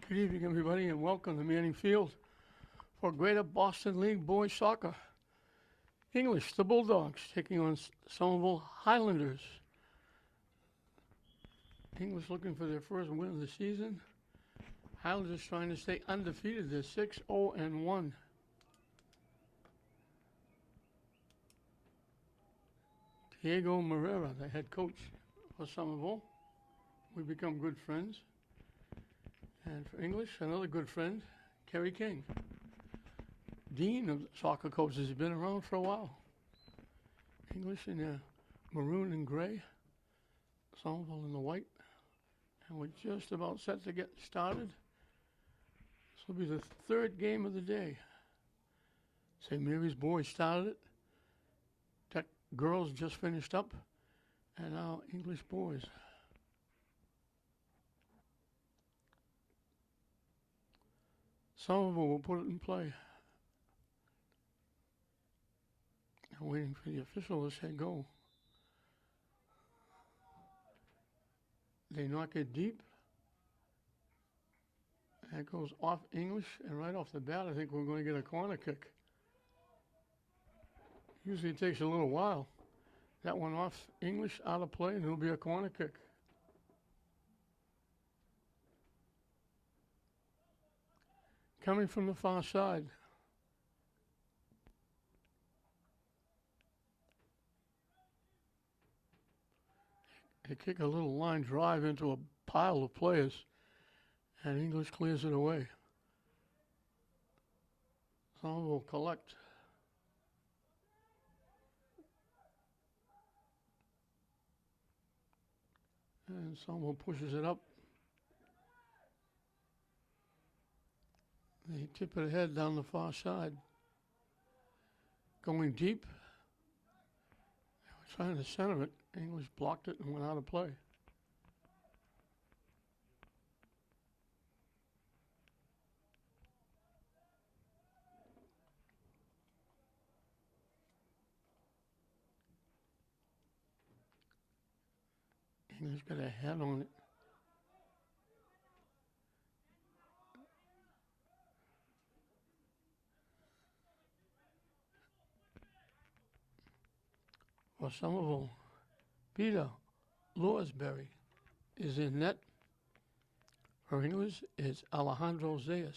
Good evening, everybody, and welcome to Manning Field for Greater Boston League Boys Soccer. English, the Bulldogs, taking on Somerville Highlanders. English looking for their first win of the season. Highlanders trying to stay undefeated. They're 6-0-1. Diego Morera, the head coach for Somerville. We become good friends. And for English, another good friend, Kerry King. Dean of soccer coaches, has been around for a while. English in their maroon and gray, Somerville in the white. And we're just about set to get started. This will be the third game of the day. St. Mary's boys started it. Tech girls just finished up. And now English boys. Somerville will put it in play. I'm waiting for the official to say go. They knock it deep. That goes off English, and right off the bat, I think we're going to get a corner kick. Usually it takes a little while. That one off English, out of play, and it'll be a corner kick. Coming from the far side. They kick a little line drive into a pile of players, and English clears it away. Some will collect. And someone pushes it up. They tip it ahead down the far side. Going deep. They were trying to center it. English blocked it and went out of play. English got a head on it. For Somerville, Peter Lorsberry is in net. For English, it's Alejandro Zayas.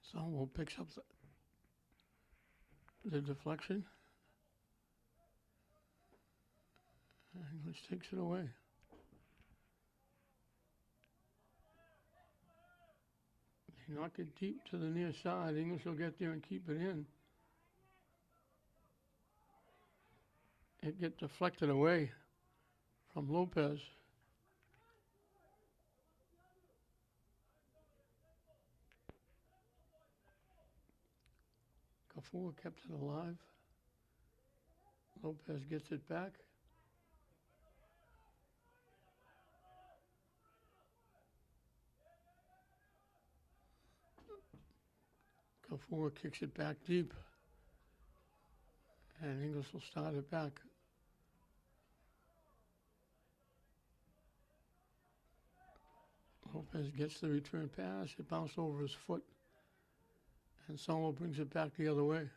Somerville picks up the deflection. English takes it away. They knock it deep to the near side. English will get there and keep it in. It gets deflected away from Lopez. Kafua kept it alive. Lopez gets it back. Kafua kicks it back deep. And English will start it back. Lopez gets the return pass. It bounced over his foot. And Somerville brings it back the other way.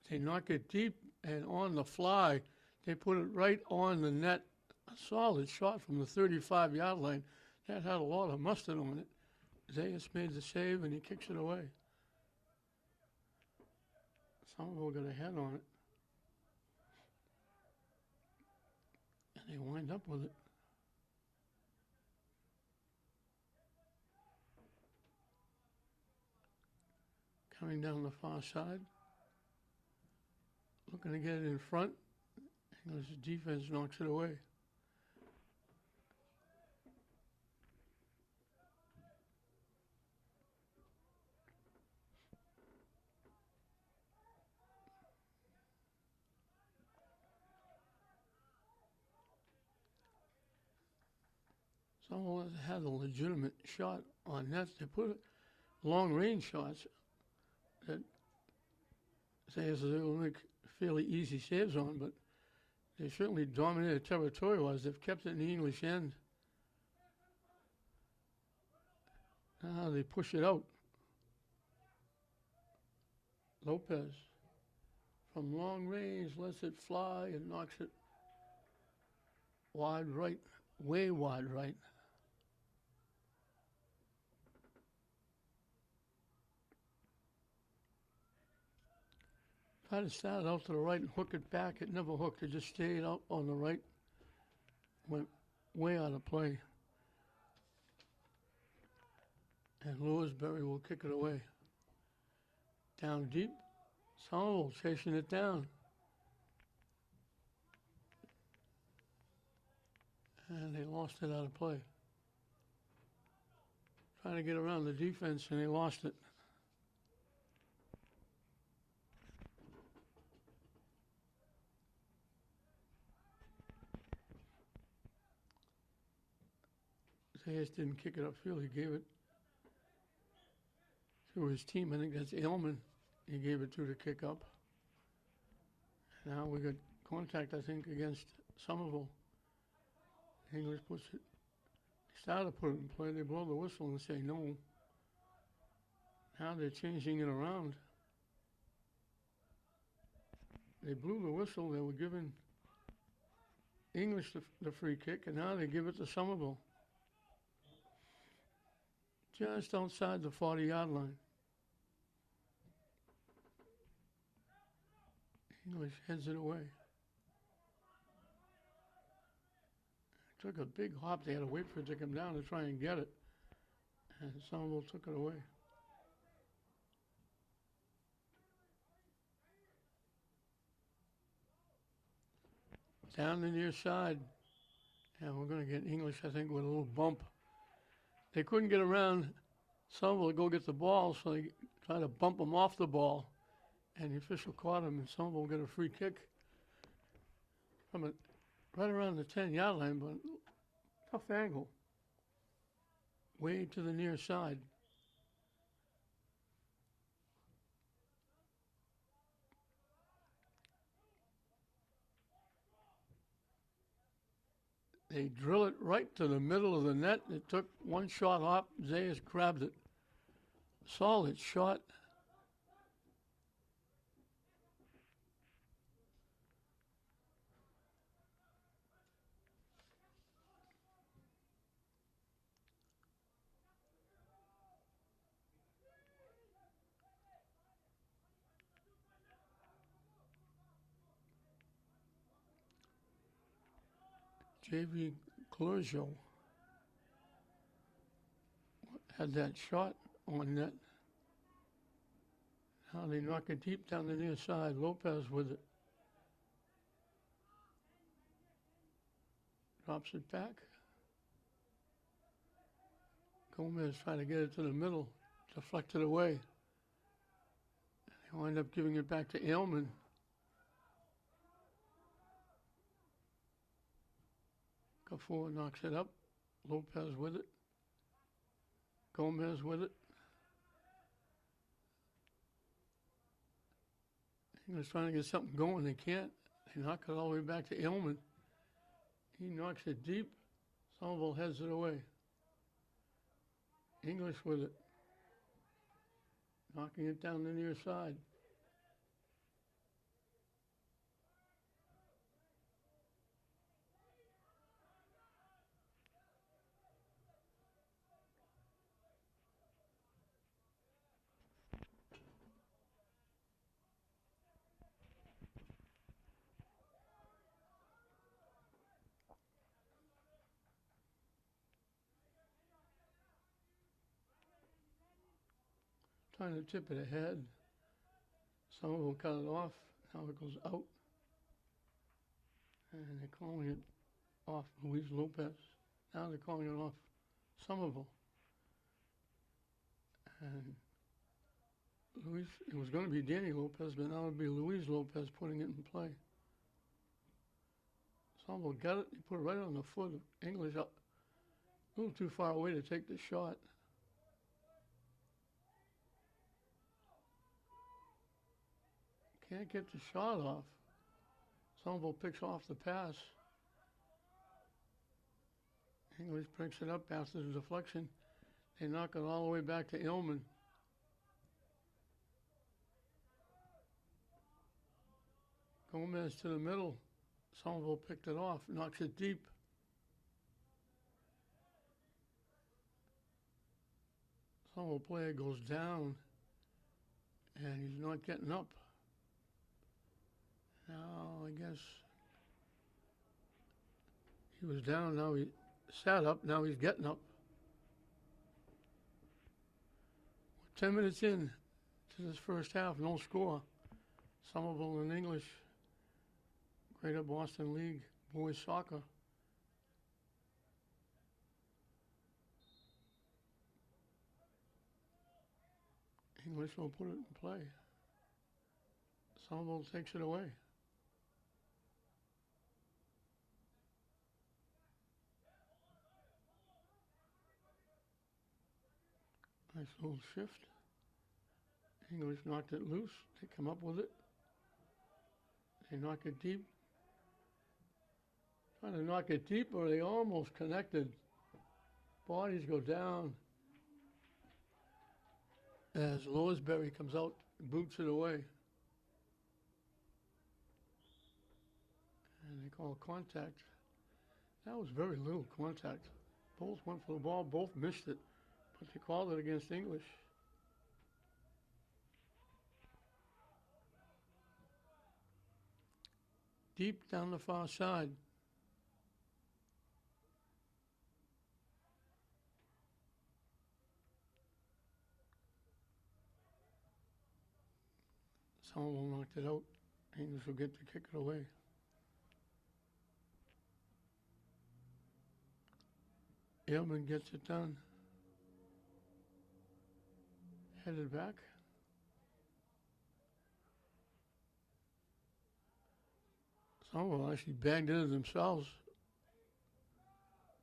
They knock it deep, and on the fly, they put it right on the net. A solid shot from the 35-yard line. That had a lot of mustard on it. Zayas made the save, and he kicks it away. Somerville got a head on it. And they wind up with it. Coming down the far side. Looking to get it in front. English's defense knocks it away. Someone had a legitimate shot on nets. They put long range shots that say as they will make fairly easy saves on, but they certainly dominated territory-wise. They've kept it in the English end. Now they push it out. Lopez from long range lets it fly and knocks it wide right, way wide right. Tried to start out to the right and hook it back. It never hooked. It just stayed out on the right. Went way out of play. And Lewisberry will kick it away. Down deep. Somerville chasing it down. And they lost it out of play. Trying to get around the defense, and they lost it. Zayas didn't kick it upfield. He gave it to his team. I think that's Aylman. He gave it to kick up. Now we got contact, I think, against Somerville. English puts it. They started to put it in play. They blow the whistle and say no. Now they're changing it around. They blew the whistle. They were giving English the free kick, and now they give it to Somerville. Just outside the 40-yard line. English heads it away. It took a big hop. They had to wait for it to come down to try and get it. And Somerville took it away. Down the near side. And we're going to get English, I think, with a little bump. They couldn't get around Somerville to go get the ball, so they tried to bump him off the ball. And the official caught him, and Somerville got a free kick from it right around the 10-yard line, but tough angle. Way to the near side. They drill it right to the middle of the net. It took one shot off. Zayas grabbed it. Solid shot. J.V. Clergeau had that shot on net. Now they knock it deep down the near side. Lopez with it. Drops it back. Gomez trying to get it to the middle. Deflected away. They wind up giving it back to Aylman. Gafour knocks it up. Lopez with it. Gomez with it. English trying to get something going. They can't. They knock it all the way back to Aylman. He knocks it deep. Somerville heads it away. English with it. Knocking it down the near side. Trying to tip it ahead. Somerville cut it off. Now it goes out. And they're calling it off Luis Lopez. Now they're calling it off Somerville. And Luis, it was going to be Danny Lopez, but now it'll be Luis Lopez putting it in play. Somerville got it. He put it right on the foot of English, up a little too far away to take the shot. Can't get the shot off. Somerville picks off the pass. English picks it up after the deflection. They knock it all the way back to Illman. Gomez to the middle. Somerville picked it off, knocks it deep. Somerville player goes down, and he's not getting up. Now, I guess he was down, now he sat up, now he's getting up. 10 minutes in to this first half, no score. Somerville in English, Greater Boston League boys soccer. English will put it in play. Somerville takes it away. Nice little shift. English knocked it loose. They come up with it. They knock it deep. Trying to knock it deep, or they almost connected. Bodies go down as Lawsbury comes out, boots it away. And they call contact. That was very little contact. Both went for the ball, both missed it, but they called it against English. Deep down the far side. Somerville knocked it out. English will get to kick it away. Airman gets it done. Headed back. Somerville actually bagged into themselves.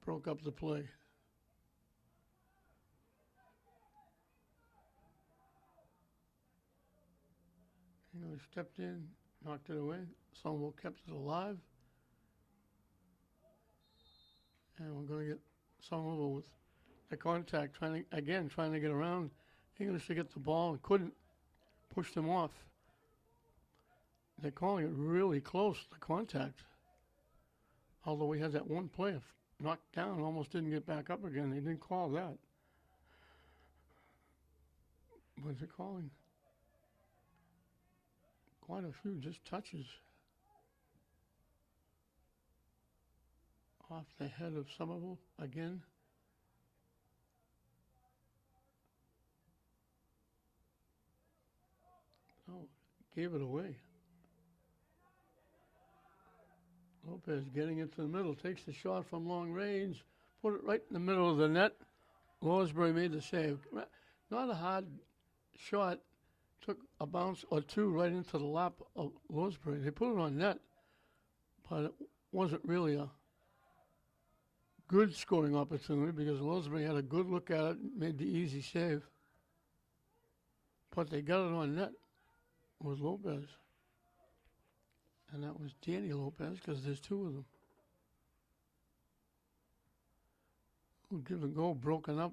Broke up the play. English stepped in, knocked it away. Somerville kept it alive. And we're going to get Somerville with the contact, trying to get around English to get the ball, and couldn't. Pushed them off. They're calling it really close, the contact. Although we had that one player knocked down, almost didn't get back up again. They didn't call that. But they're calling quite a few just touches off the head of Somerville again. Oh, gave it away. Lopez getting into the middle, takes the shot from long range, put it right in the middle of the net. Lawsbury made the save. Not a hard shot, took a bounce or two right into the lap of Lawsbury. They put it on net, but it wasn't really a good scoring opportunity because Lawsbury had a good look at it and made the easy save. But they got it on net with Lopez. And that was Danny Lopez, because there's two of them. Who give and go, broken up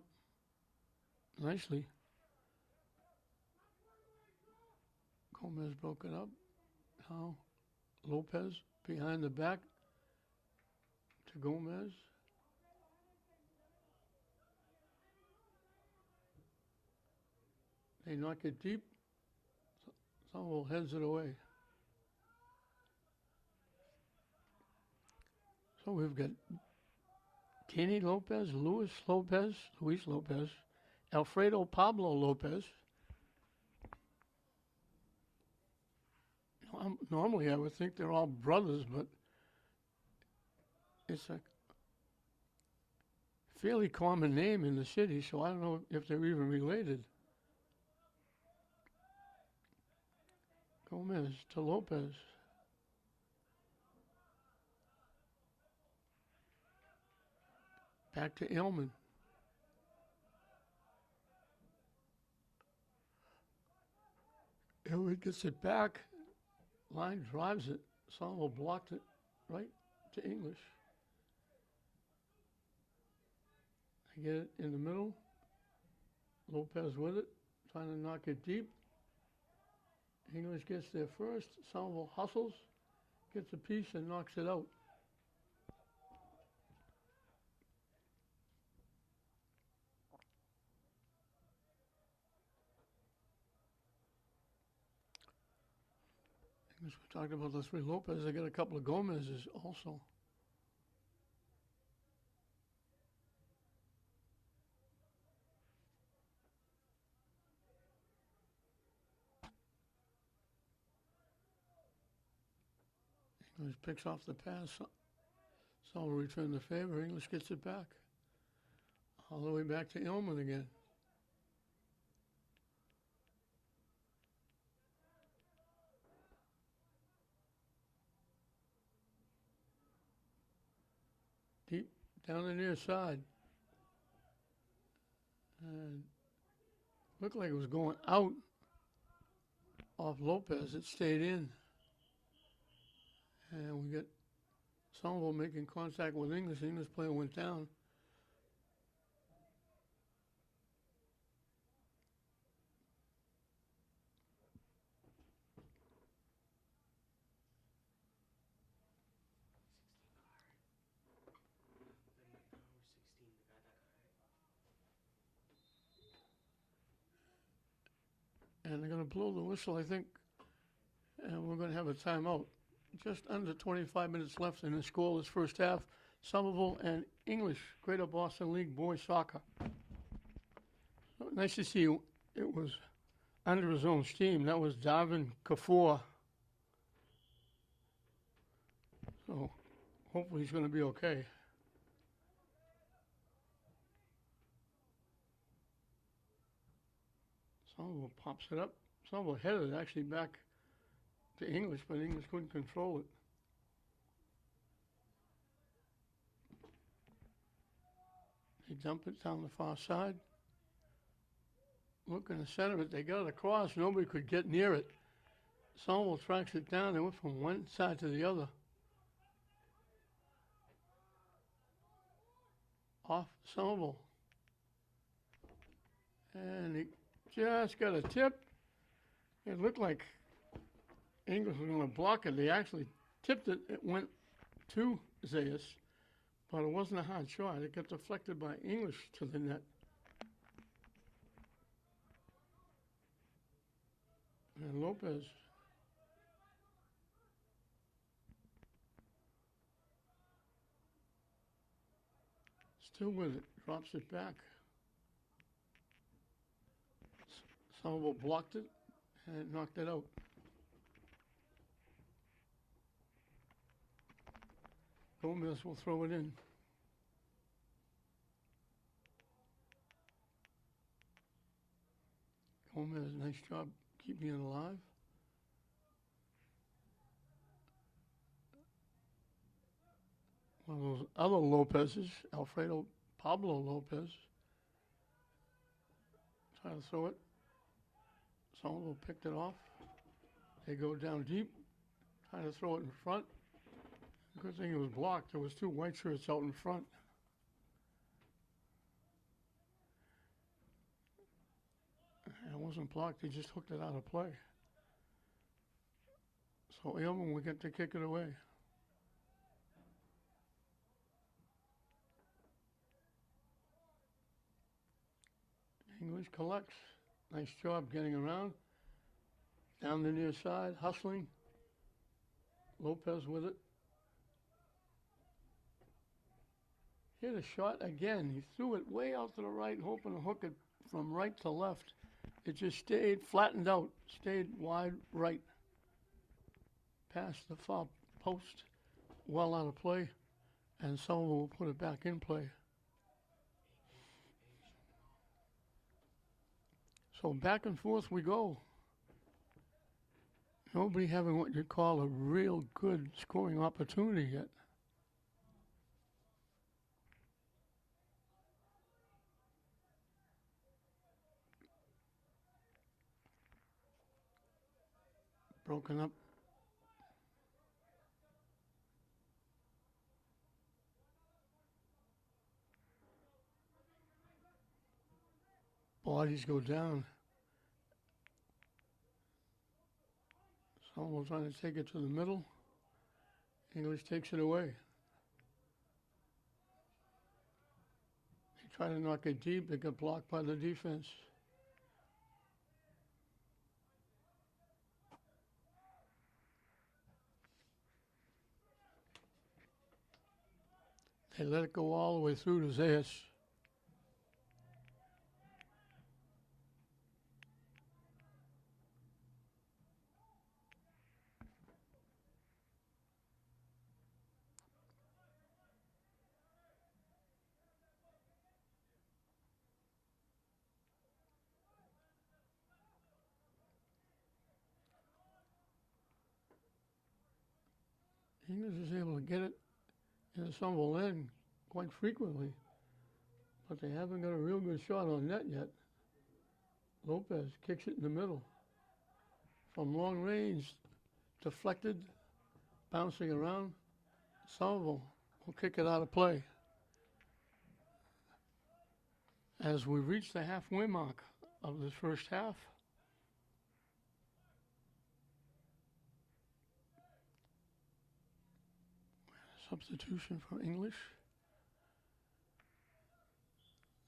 nicely. Gomez broke it up. Now Lopez behind the back to Gomez. They knock it deep. Somerville heads it away. So we've got Kenny Lopez, Luis Lopez, Alfredo Pablo Lopez. Normally I would think they're all brothers, but it's a fairly common name in the city, so I don't know if they're even related. Gomez to Lopez. Back to Illman. Illman gets it back. line drives it. Somerville blocked it right to English. I get it in the middle. Lopez with it, trying to knock it deep. English gets there first. Somerville hustles, gets a piece and knocks it out. We talked about the three Lopez. They got a couple of Gomez's also. English picks off the pass. Somerville return the favor. English gets it back. All the way back to Illman again. Deep down the near side. And looked like it was going out off Lopez. It stayed in. And we get Somerville making contact with English. The English player went down. And they're going to blow the whistle, I think, and we're going to have a timeout. Just under 25 minutes left in the scoreless first half. Somerville and English, Greater Boston League boys soccer. So nice to see you. It was under his own steam. That was Darvin Kafour. So hopefully he's going to be okay. Somerville pops it up. Somerville headed it actually back to English, but English couldn't control it. They dump it down the far side. Look in the center of it. They got it across. Nobody could get near it. Somerville tracks it down. They went from one side to the other. Off Somerville. And he just got a tip. It looked like English was going to block it. They actually tipped it. It went to Zayas, but it wasn't a hard shot. It got deflected by English to the net. And Lopez still with it, drops it back. Somerville blocked it and knocked it out. Gomez will throw it in. Gomez, nice job keeping it alive. One of those other Lopez's, Alfredo Pablo Lopez. Try to throw it. Somerville picked it off. They go down deep, try to throw it in front. Good thing it was blocked. There was two white shirts out in front. And it wasn't blocked. They just hooked it out of play. So Illman will get to kick it away. English collects. Nice job getting around. Down the near side, hustling. Lopez with it. Hit a shot again. He threw it way out to the right, hoping to hook it from right to left. It just stayed, flattened out, stayed wide right. Past the far post, well out of play, and Somerville will put it back in play. So back and forth we go. Nobody having what you'd call a real good scoring opportunity yet. Broken up bodies go down. Somerville trying to take it to the middle. English takes it away. They try to knock it deep. It got blocked by the defense. They let it go all the way through to Zayas. English is able to get it in the Somerville end quite frequently, but they haven't got a real good shot on net yet. Lopez kicks it in the middle. From long range, deflected, bouncing around. Somerville will kick it out of play. As we reach the halfway mark of this first half, substitution for English.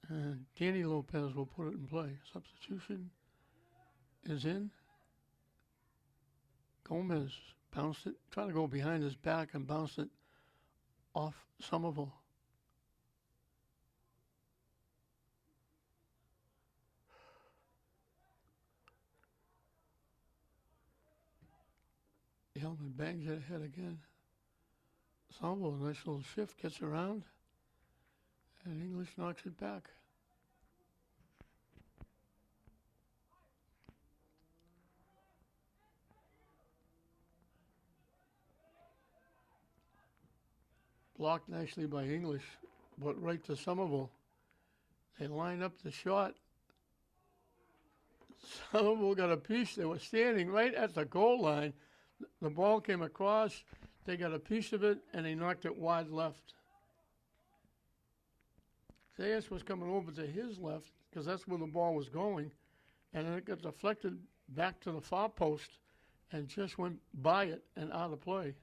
And Danny Lopez will put it in play. Substitution is in. Gomez bounced it, tried to go behind his back and bounced it off Somerville. Hellman bangs it ahead again. Somerville, nice little shift, gets around, and English knocks it back. Blocked nicely by English, but right to Somerville. They line up the shot. Somerville got a piece. They were standing right at the goal line. The ball came across. They got a piece of it, and they knocked it wide left. Zayas was coming over to his left because that's where the ball was going, and then it got deflected back to the far post and just went by it and out of play.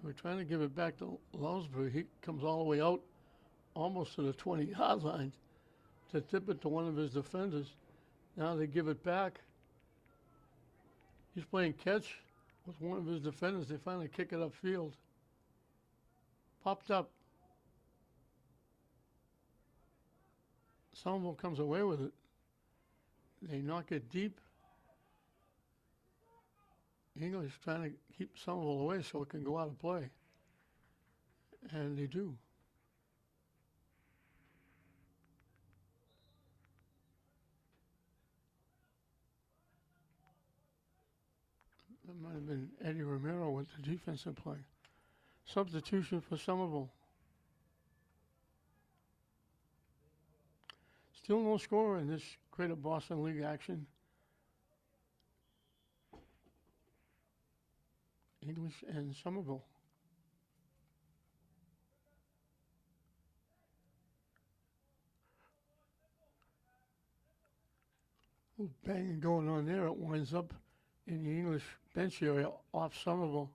They were trying to give it back to Lounsbury. He comes all the way out almost to the 20-yard line to tip it to one of his defenders. Now they give it back. He's playing catch with one of his defenders. They finally kick it upfield. Popped up. Somerville comes away with it. They knock it deep. English trying to keep Somerville away so it can go out of play. And they do. That might have been Eddie Romero with the defensive play. Substitution for Somerville. Still no score in this Greater Boston League action. English and Somerville. Ooh, banging going on there. It winds up in the English bench area off Somerville.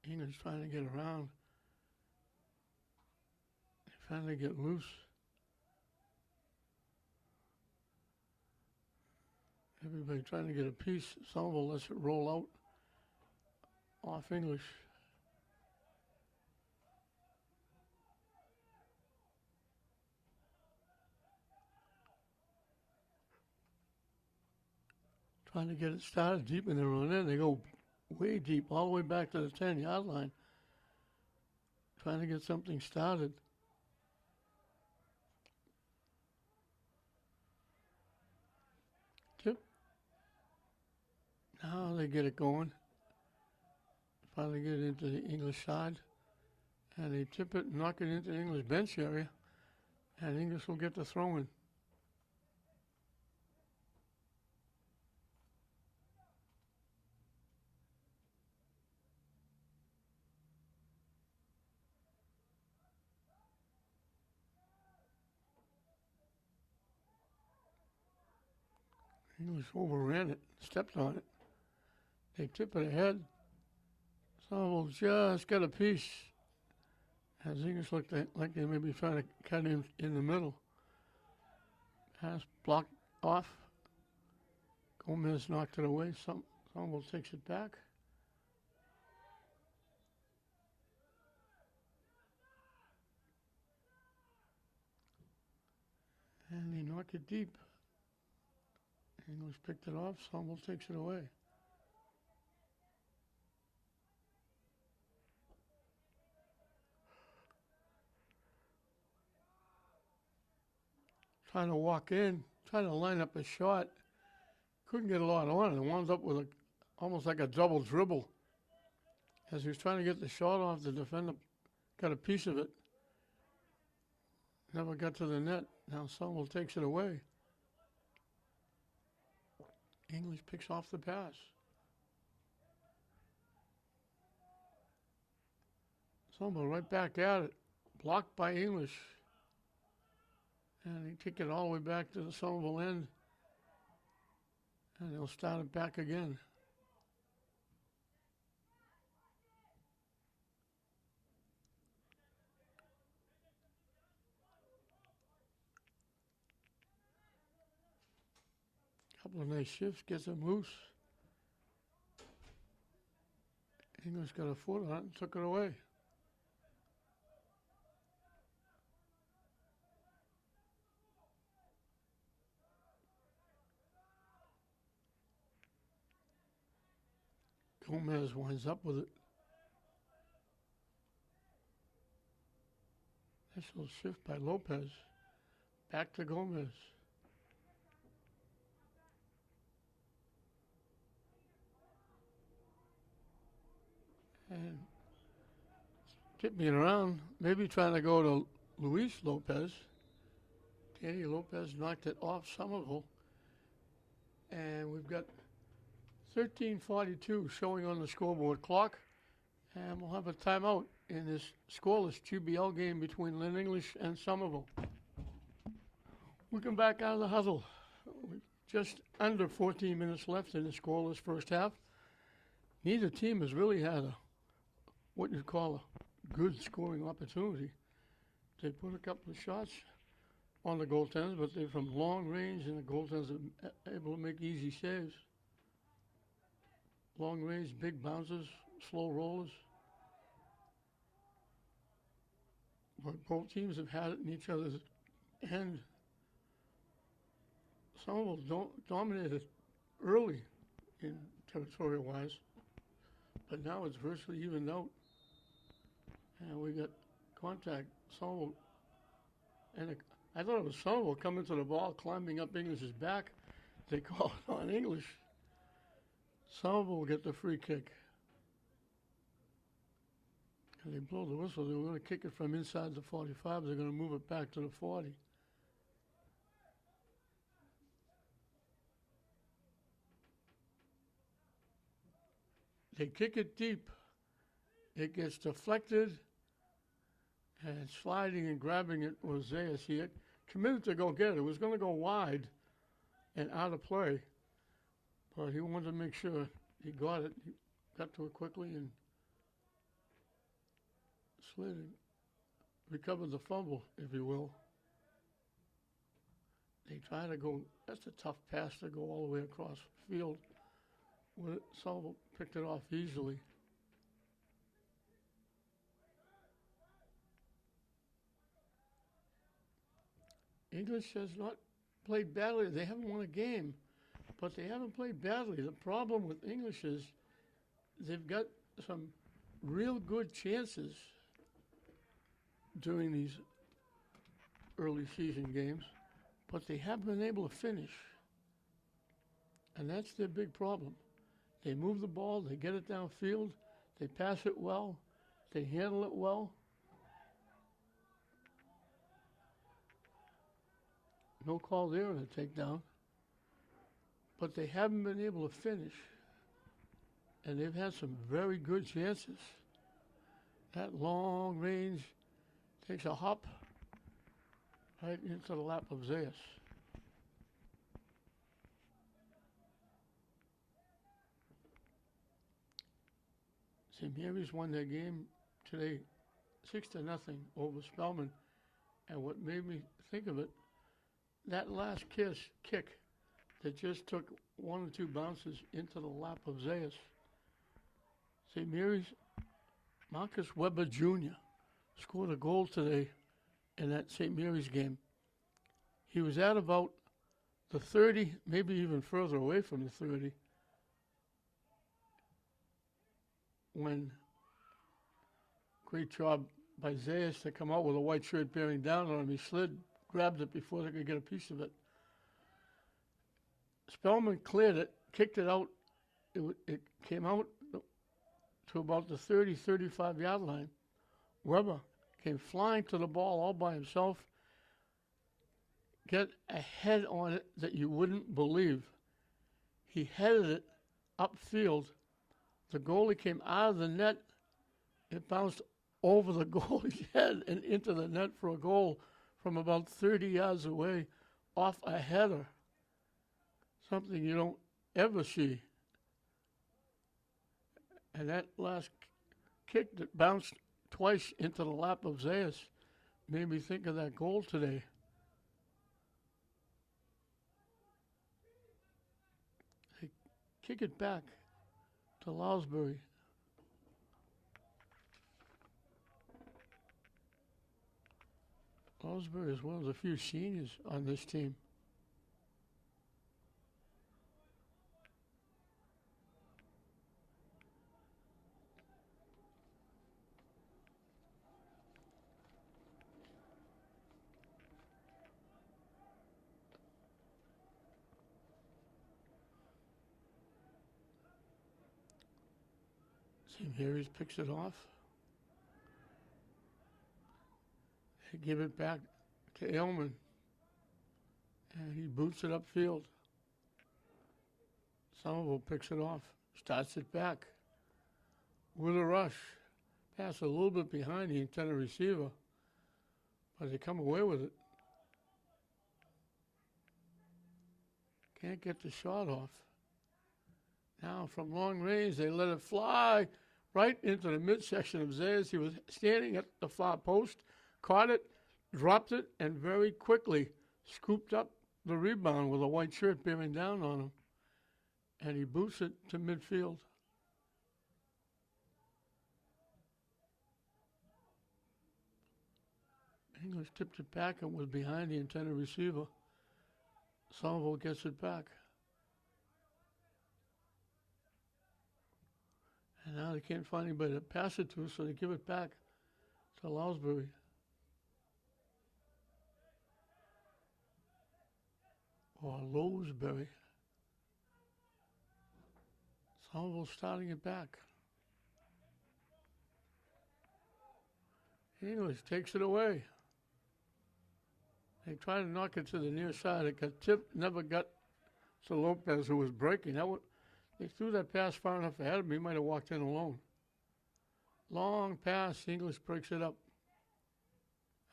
English trying to get around. They finally get loose. Everybody trying to get a piece. Somerville lets it roll out off English. Trying to get it started deep in their own end. They go way deep, all the way back to the 10-yard line. Trying to get something started. Tip. Now they get it going. finally get into the English side, and they tip it and knock it into the English bench area, and English will get the throw in. English overran it, stepped on it. They tip it ahead. Somerville just got a piece. As English looked like they may be trying to cut in the middle. Pass blocked off. Gomez knocked it away. Somerville takes it back. And they knock it deep. English picked it off. Somerville takes it away. Trying to walk in, trying to line up a shot. Couldn't get a lot on it. It wound up with almost like a double dribble. As he was trying to get the shot off, the defender got a piece of it. Never got to the net. Now Somerville takes it away. English picks off the pass. Somerville right back at it. Blocked by English. And they kick it all the way back to the Somerville end. And they'll start it back again. Couple of nice shifts, gets him loose. English got a foot on it and took it away. Gomez winds up with it. Nice little shift by Lopez. Back to Gomez. And tipping it around, maybe trying to go to Luis Lopez. Danny Lopez knocked it off Somerville. And we've got 13:42 showing on the scoreboard clock. And we'll have a timeout in this scoreless QBL game between Lynn English and Somerville. We come back out of the huddle. Just under 14 minutes left in the scoreless first half. Neither team has really had what you'd call a good scoring opportunity. They put a couple of shots on the goaltenders, but they're from long range, and the goaltenders are able to make easy saves. Long range, big bounces, slow rollers. But both teams have had it in each other's end. Somerville dominated early in territorial-wise, but now it's virtually evened out. And we got contact. Somerville, and I thought it was Somerville coming to the ball, climbing up English's back. They call it on English. Somerville will get the free kick. And they blow the whistle. They were going to kick it from inside the 45. They're going to move it back to the 40. They kick it deep. It gets deflected, and sliding and grabbing it was Zayas. He had committed to go get it. It was going to go wide and out of play, but he wanted to make sure he got it. He got to it quickly and slid and recovered the fumble, if you will. They try to go. That's a tough pass to go all the way across the field. Somerville picked it off easily. English has not played badly. They haven't won a game, but they haven't played badly. The problem with English is they've got some real good chances during these early season games, but they haven't been able to finish. And that's their big problem. They move the ball, they get it downfield, They pass it well. They handle it well. No call there on a takedown. But they haven't been able to finish. And they've had some very good chances. That long range takes a hop right into the lap of Zayas. St. Mary's won their game today 6-0 over Spellman. And what made me think of it, that last kick that just took one or two bounces into the lap of Zayas. St. Mary's Marcus Weber Jr. scored a goal today in that St. Mary's game. He was at about the 30, maybe even further away from the 30, when great job by Zayas to come out with a white shirt bearing down on him. He slid, grabbed it before they could get a piece of it. Spellman cleared it, kicked it out. It came out to about the 30, 35 yard line. Weber came flying to the ball all by himself, get a head on it that you wouldn't believe. He headed it upfield. The goalie came out of the net. It bounced over the goalie's head and into the net for a goal from about 30 yards away off a header. Something you don't ever see. And that last kick that bounced twice into the lap of Zayas made me think of that goal today. They kick it back to Loughsbury. Loughsbury is one of the few seniors on this team. St. Mary's picks it off. They give it back to Aylman, and he boots it upfield. Somerville picks it off, starts it back with a rush. Pass a little bit behind the intended receiver, but they come away with it. Can't get the shot off. Now from long range, they let it fly right into the midsection of Zayas. He was standing at the far post, caught it, dropped it, and very quickly scooped up the rebound with a white shirt bearing down on him. And he boots it to midfield. English tipped it back and was behind the intended receiver. Somerville gets it back. And now they can't find anybody to pass it to, so they give it back to Loughsbury. Or Lowsbury. Somerville starting it back. English takes it away. They try to knock it to the near side. It got tipped, never got to Lopez, who was breaking. They threw that pass far enough ahead of me, he might have walked in alone. Long pass, English breaks it up.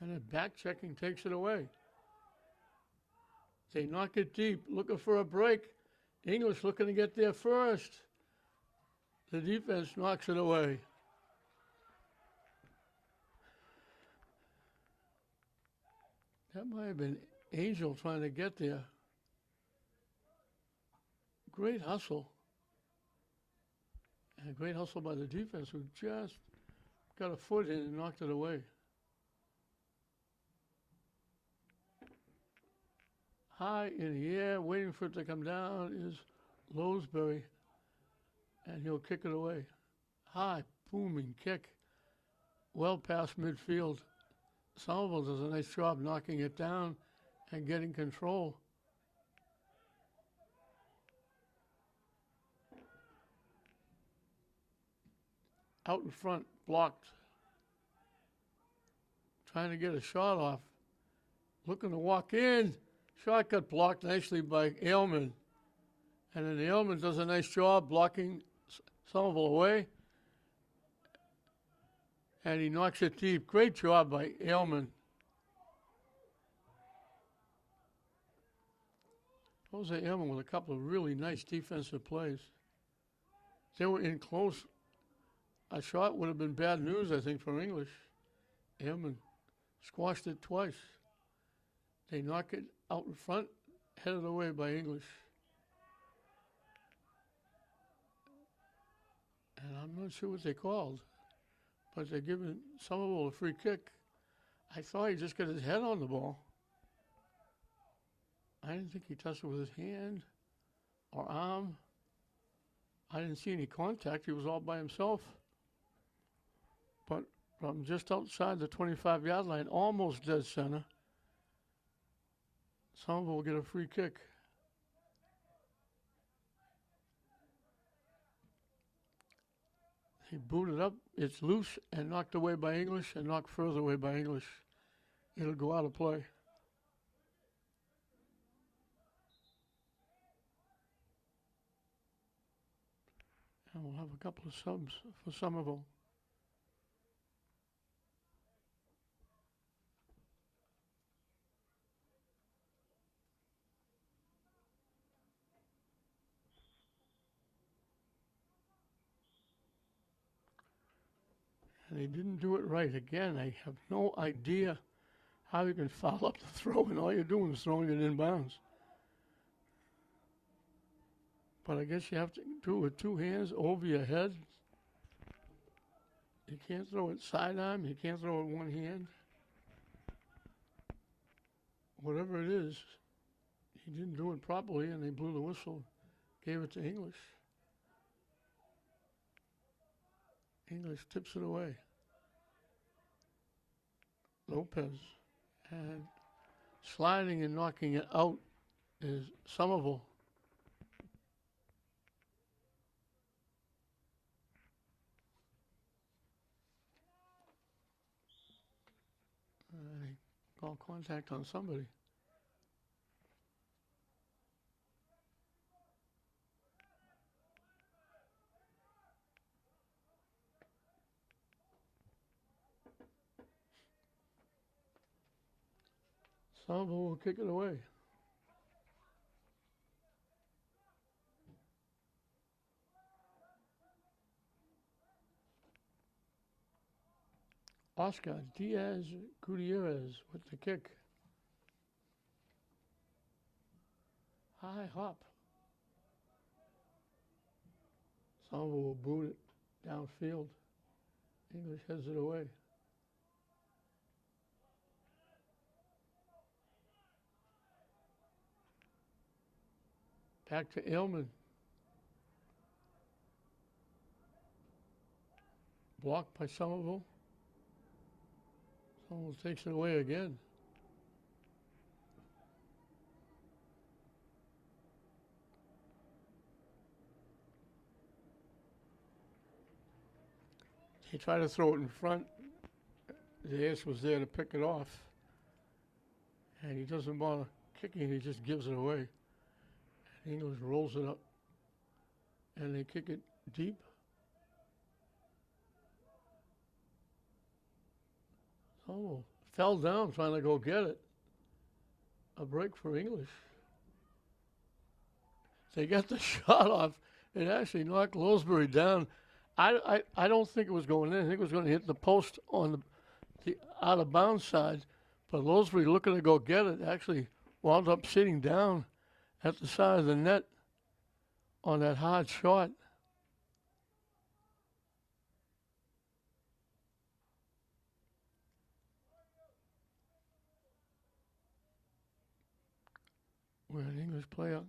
And then back checking takes it away. They knock it deep, looking for a break. English looking to get there first. The defense knocks it away. That might have been Angel trying to get there. Great hustle. And a great hustle by the defense, who just got a foot in and knocked it away. High in the air, waiting for it to come down, is Lowsbury, and he'll kick it away. High, booming kick, well past midfield. Somerville does a nice job knocking it down and getting control. out in front, blocked, trying to get a shot off, looking to walk in. Shot got blocked nicely by Aylman. And then Aylman does a nice job blocking Somerville away. And he knocks it deep. Great job by Aylman. Jose Aylman with a couple of really nice defensive plays. They were in close. A shot would have been bad news, I think, for English. Aylman squashed it twice. They knock it out in front, headed away by English. And I'm not sure what they called, but they're giving Somerville a free kick. I thought he just got his head on the ball. I didn't think he touched it with his hand or arm. I didn't see any contact. He was all by himself. But from just outside the 25-yard line, almost dead center, Somerville will get a free kick. He booted up. It's loose and knocked away by English and knocked further away by English. It'll go out of play. And we'll have a couple of subs for Somerville. And they didn't do it right. Again, I have no idea how you can foul up the throw and all you're doing is throwing it inbounds. But I guess you have to do it with two hands over your head. You can't throw it sidearm. You can't throw it one hand. Whatever it is, he didn't do it properly, and they blew the whistle, gave it to English. English tips it away. Lopez. And sliding and knocking it out is Somerville. They call contact on somebody. Somerville will kick it away. Oscar Diaz Gutierrez with the kick. High hop. Somerville will boot it downfield. English heads it away. Back to Aylman. Blocked by Somerville. Somerville takes it away again. He tried to throw it in front. The ace was there to pick it off. And he doesn't bother kicking, he just gives it away. And English rolls it up. And they kick it deep. Oh, fell down trying to go get it. A break for English. They got the shot off. It actually knocked Lowsbury down. I don't think it was going in. I think it was going to hit the post on the out of bounds side. But Lowsbury, looking to go get it, actually wound up sitting down at the side of the net on that hard shot. Where an English player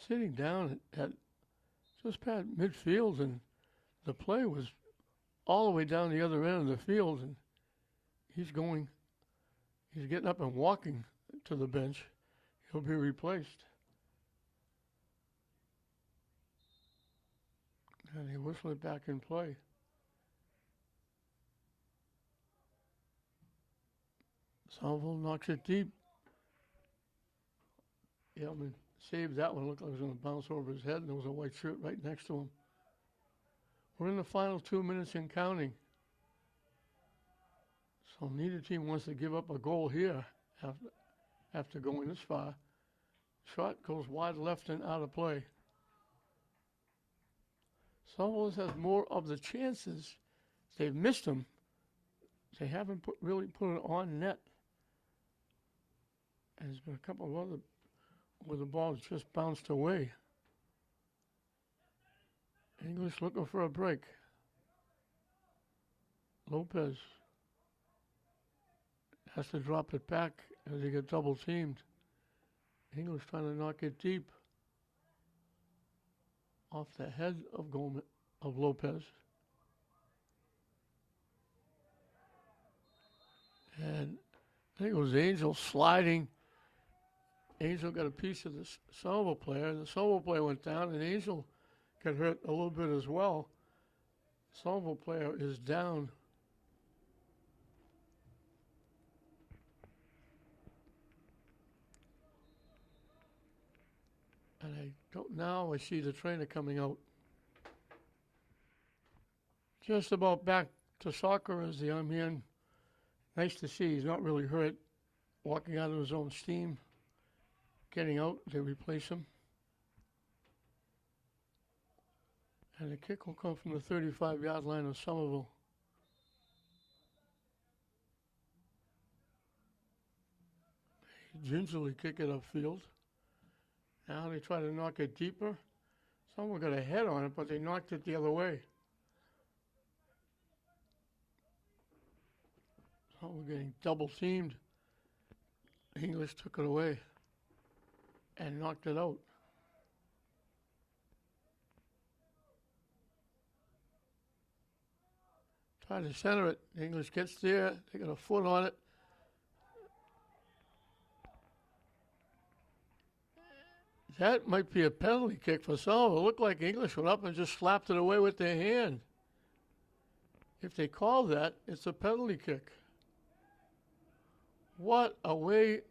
sitting down at just past midfield, and the play was all the way down the other end of the field, and he's getting up and walking to the bench. He'll be replaced. And they whistle it back in play. Somerville knocks it deep. Yeoman saved that one. Looked like it was going to bounce over his head, and there was a white shirt right next to him. We're in the final 2 minutes and counting. So neither team wants to give up a goal here after going this far. Shot goes wide left and out of play. Somerville has more of the chances. They've missed them. They haven't really put it on net. And there's been a couple of other where the ball's just bounced away. English looking for a break. Lopez has to drop it back as they get double teamed. English trying to knock it deep off the head of Lopez. And I think it was Angel sliding. Angel got a piece of the Somerville player, and the Somerville player went down, and Angel got hurt a little bit as well. Somerville player is down. And now I see the trainer coming out. Just about back to soccer as the young man. Nice to see he's not really hurt. Walking out of his own steam. Getting out, they replace him. And the kick will come from the 35-yard line of Somerville. They gingerly kick it upfield. Now they try to knock it deeper. Someone got a head on it, but they knocked it the other way. So we're getting double teamed. English took it away and knocked it out. Try to center it. English gets there. They got a foot on it. That might be a penalty kick for Somerville. It looked like English went up and just slapped it away with their hand. If they call that, it's a penalty kick. What a way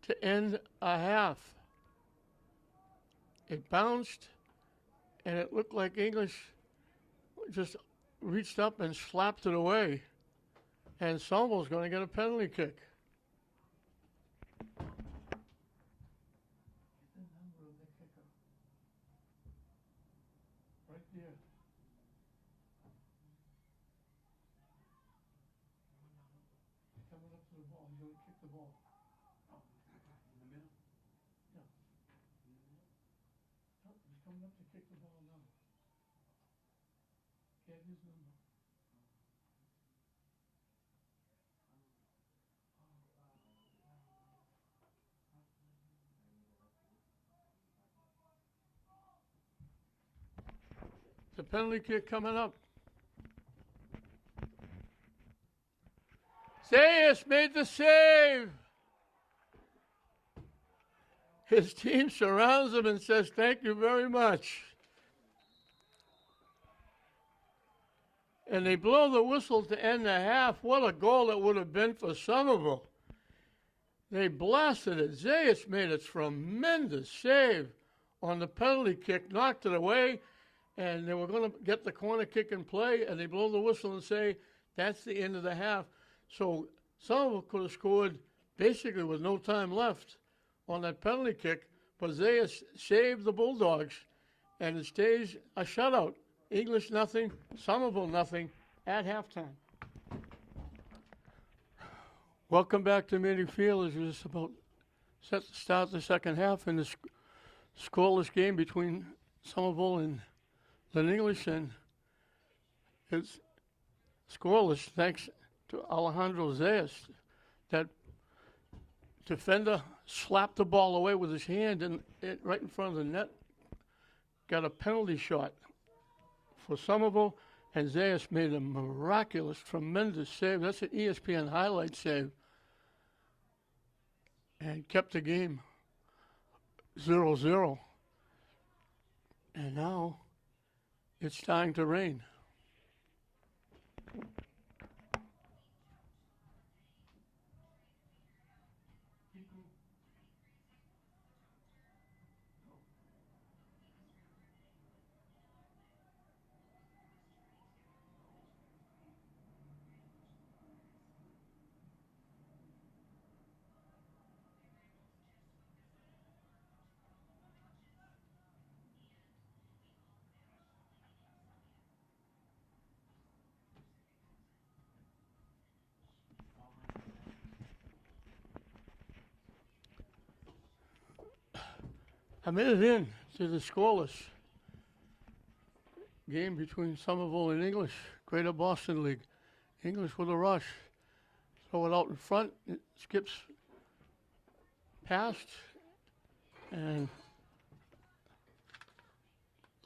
to end a half. It bounced, and it looked like English just reached up and slapped it away. And Somerville's going to get a penalty kick. Right there. Coming up to the ball. He's going to kick the ball. In the middle? Yeah. No, he's coming up to kick the ball now. Get his number. The penalty kick coming up. Zayas made the save. His team surrounds him and says, "Thank you very much." And they blow the whistle to end the half. What a goal it would have been for Somerville. They blasted it. Zayas made a tremendous save on the penalty kick, knocked it away, and they were going to get the corner kick in play, and they blow the whistle and say, that's the end of the half. So Somerville could have scored basically with no time left on that penalty kick, but Zayas saved the Bulldogs, and it stays a shutout. English nothing, Somerville nothing at halftime. Welcome back to Manning Field as we're just about set to start the second half in this scoreless game between Somerville and Lynn English, and it's scoreless thanks to Alejandro Zayas. That defender slapped the ball away with his hand and it right in front of the net. Got a penalty shot for Somerville, and Zayas made a miraculous, tremendous save. That's an ESPN highlight save. And kept the game 0-0. And now it's starting to rain. I made it in to the scoreless game between Somerville and English, Greater Boston League. English with a rush. Throw it out in front. It skips past. And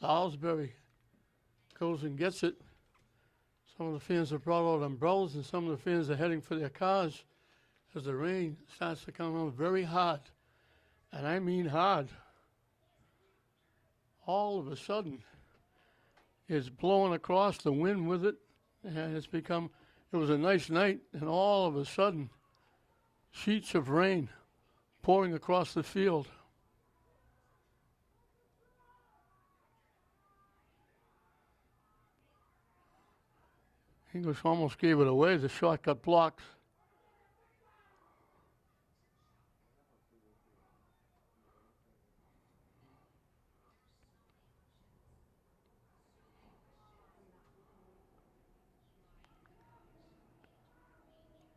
Owlsbury goes and gets it. Some of the fans have brought out umbrellas, and some of the fans are heading for their cars as the rain starts to come on very hard. And I mean hard. All of a sudden, it's blowing across, the wind with it, and it was a nice night, and all of a sudden, sheets of rain pouring across the field. English almost gave it away. The shot got blocked.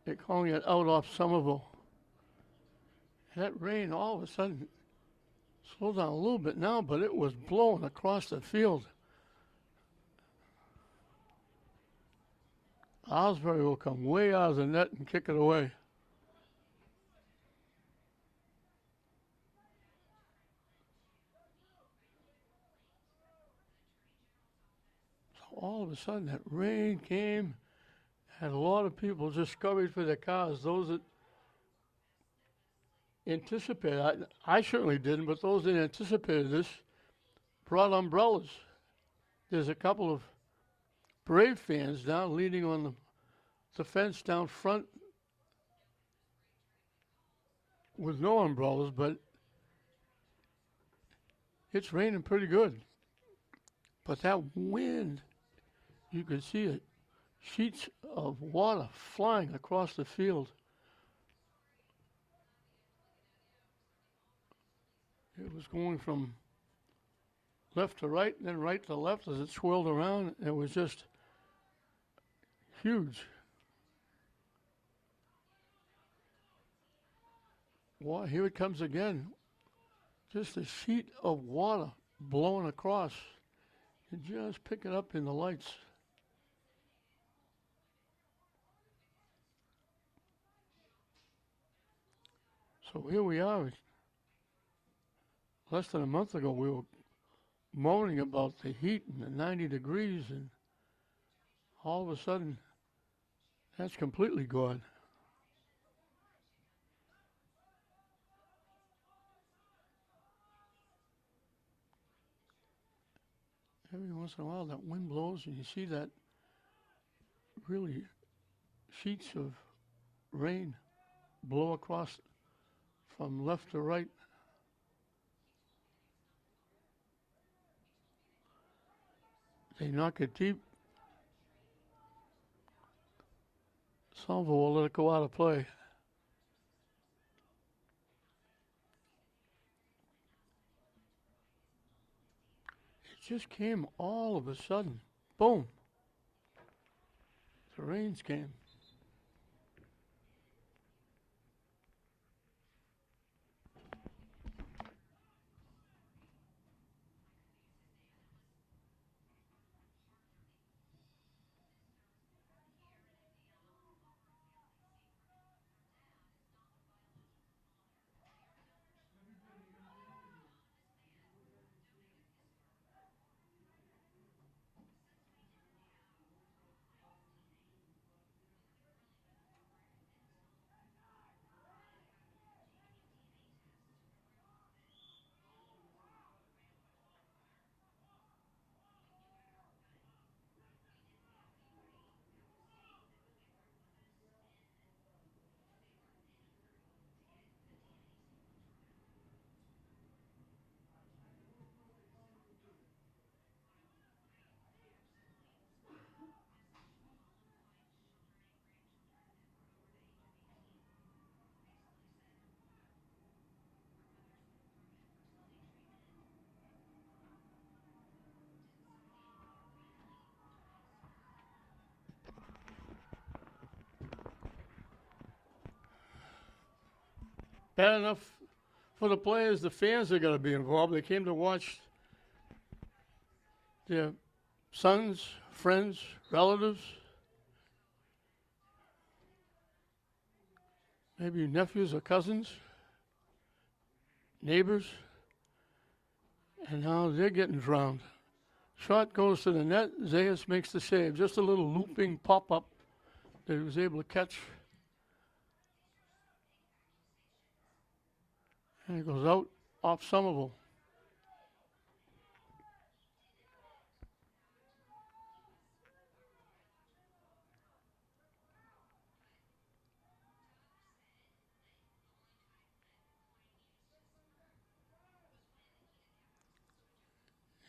They're calling it out off Somerville. And that rain all of a sudden slowed down a little bit now, but it was blowing across the field. Owlsbury will come way out of the net and kick it away. So all of a sudden that rain came, and a lot of people just scurried for their cars. Those that anticipated, I certainly didn't, but those that anticipated this brought umbrellas. There's a couple of Brave fans down leaning on the fence down front with no umbrellas, but it's raining pretty good. But that wind, you could see it, sheets of water flying across the field. It was going from left to right and then right to left as it swirled around. It was just huge. Well, here it comes again. Just a sheet of water blowing across. You just pick it up in the lights. So here we are. Less than a month ago, we were moaning about the heat and the 90 degrees, and all of a sudden, that's completely gone. Every once in a while, that wind blows, and you see that really sheets of rain blow across from left to right. They knock it deep. Somerville will let it go out of play. It just came all of a sudden. Boom. The rains came. bad enough for the players. The fans are going to be involved. They came to watch their sons, friends, relatives, maybe nephews or cousins, neighbors, and now they're getting drowned. Shot goes to the net. Zayas makes the save. Just a little looping pop-up that he was able to catch. And it goes out off Somerville.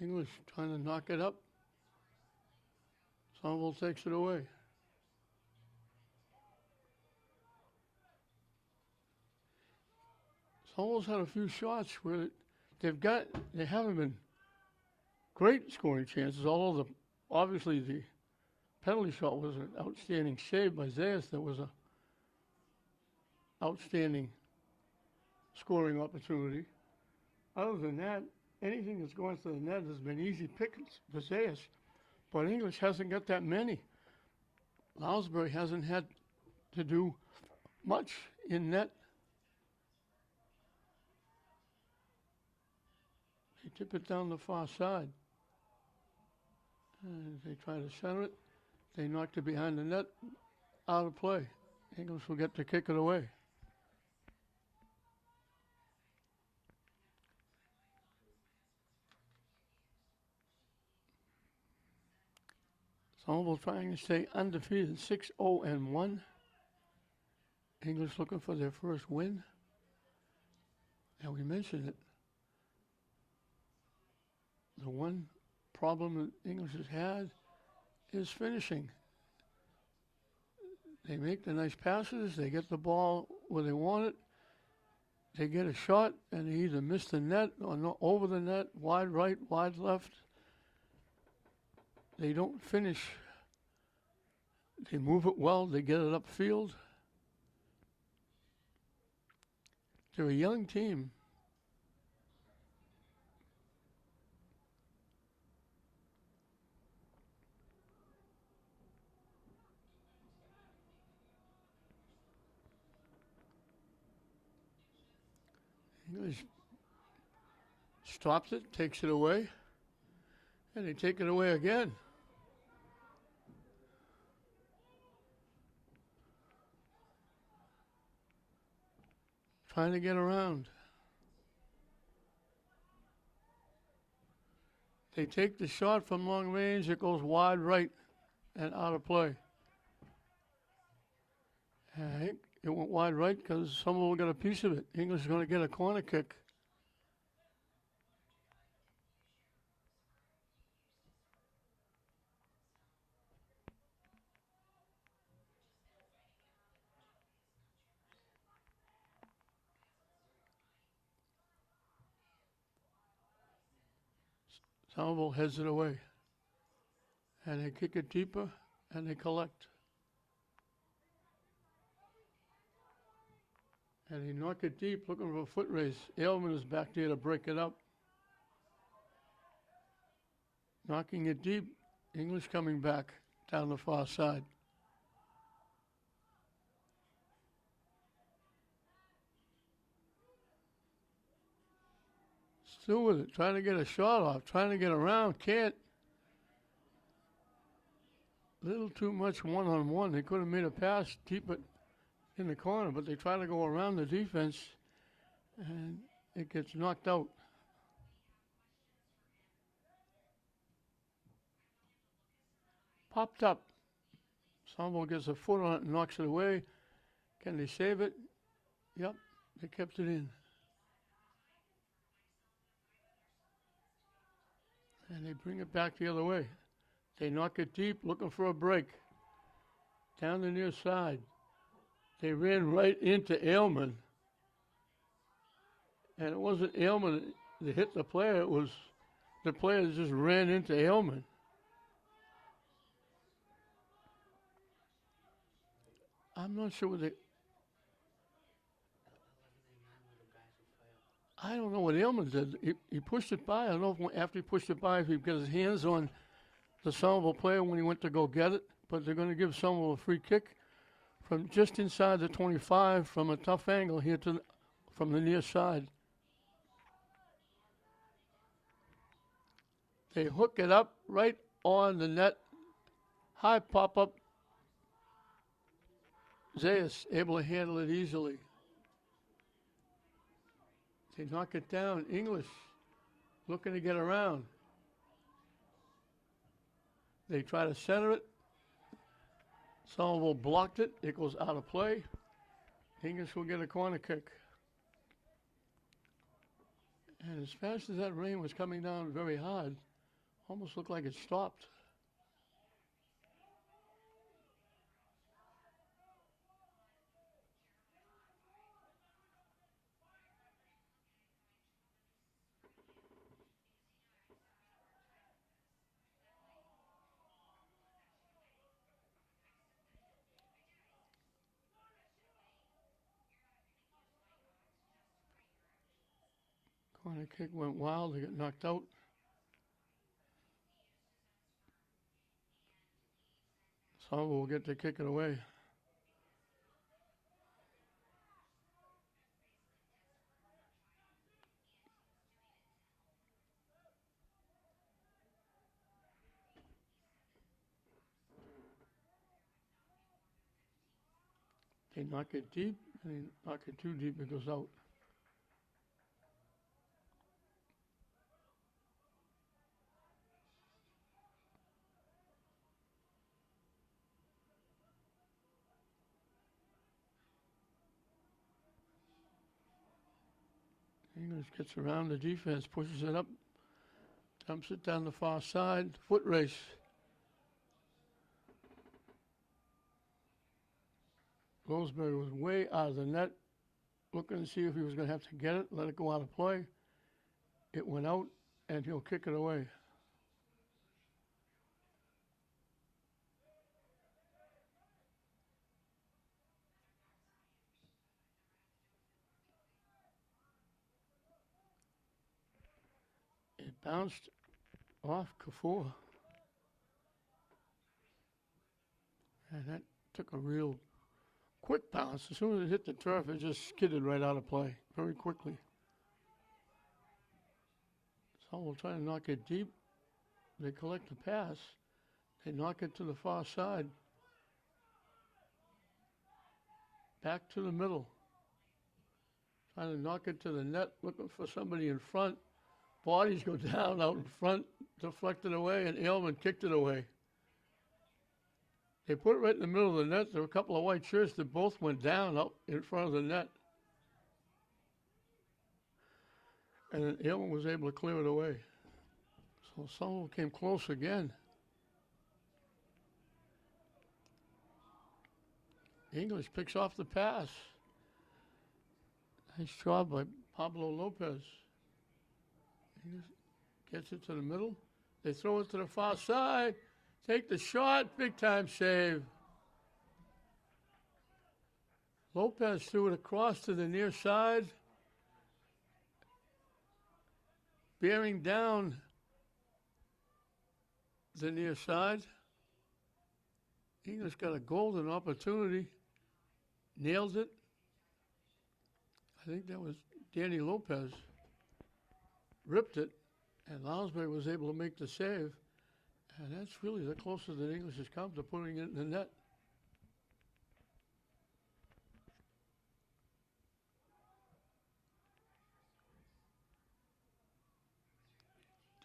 English trying to knock it up. Somerville takes it away. Somerville's had a few shots where they haven't been great scoring chances, although obviously the penalty shot was an outstanding save by Zayas. That was a outstanding scoring opportunity. Other than that, anything that's going to the net has been easy pickings for Zayas, but English hasn't got that many. Lounsbury hasn't had to do much in net. They tip it down the far side. And they try to center it. They knocked it behind the net, out of play. English will get to kick it away. Somerville trying to stay undefeated, 6-0-1. English looking for their first win. And we mentioned it. The one problem that English has had is finishing. They make the nice passes. They get the ball where they want it. They get a shot, and they either miss the net or not over the net, wide right, wide left. They don't finish. They move it well. They get it upfield. They're a young team. English stops it, takes it away, and they take it away again. Trying to get around. They take the shot from long range. It goes wide right and out of play. And I think it went wide right because someone got a piece of it. English is going to get a corner kick. Somerville heads it away. And they kick it deeper and they collect. And they knock it deep, looking for a foot race. Aylman is back there to break it up. Knocking it deep. English coming back down the far side. Still with it, trying to get a shot off, trying to get around, can't. Little too much one-on-one. They could have made a pass, keep it in the corner, but they try to go around the defense, and it gets knocked out. Popped up. Somerville gets a foot on it and knocks it away. Can they save it? Yep, they kept it in. And they bring it back the other way. They knock it deep, looking for a break. Down the near side. They ran right into Aylman. And it wasn't Aylman that hit the player, it was the player that just ran into Aylman. I'm not sure what they... I don't know what Aylman did. He pushed it by. I don't know if after he pushed it by, if he got his hands on the Somerville player when he went to go get it. But they're going to give Somerville a free kick from just inside the 25 from a tough angle here from the near side. They hook it up right on the net. High pop-up. Zayas able to handle it easily. They knock it down. English looking to get around. They try to center it. Somerville blocked it. It goes out of play. English will get a corner kick. And as fast as that rain was coming down very hard, almost looked like it stopped. Corner kick went wild. They got knocked out. Somerville will get to kick it away. They knock it deep, and they knock it too deep, it goes out. English gets around the defense, pushes it up, dumps it down the far side, foot race. Roseberry was way out of the net, looking to see if he was going to have to get it, let it go out of play. It went out, and he'll kick it away. It bounced off Kafur. And that took a real quick bounce. As soon as it hit the turf, it just skidded right out of play very quickly. Somerville trying to knock it deep. They collect the pass. They knock it to the far side. Back to the middle. Trying to knock it to the net, looking for somebody in front. Bodies go down out in front, deflected away, and Aylman kicked it away. They put it right in the middle of the net. There were a couple of white shirts that both went down up in front of the net. And then Aylman was able to clear it away. So Somerville came close again. English picks off the pass. Nice job by Pablo Lopez. English gets it to the middle. They throw it to the far side. Take the shot. Big time save. Lopez threw it across to the near side. Bearing down the near side. English got a golden opportunity. Nailed it. I think that was Danny Lopez. Ripped it, and Lounsbury was able to make the save. And that's really the closest that English has come to putting it in the net.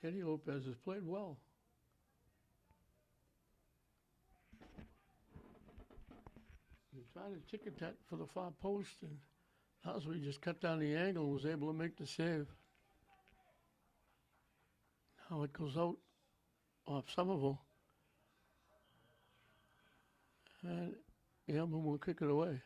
Danny Lopez has played well. He tried to ticket that for the far post, and Lounsbury just cut down the angle and was able to make the save. Now it goes out off Somerville. And Aylman will kick it away.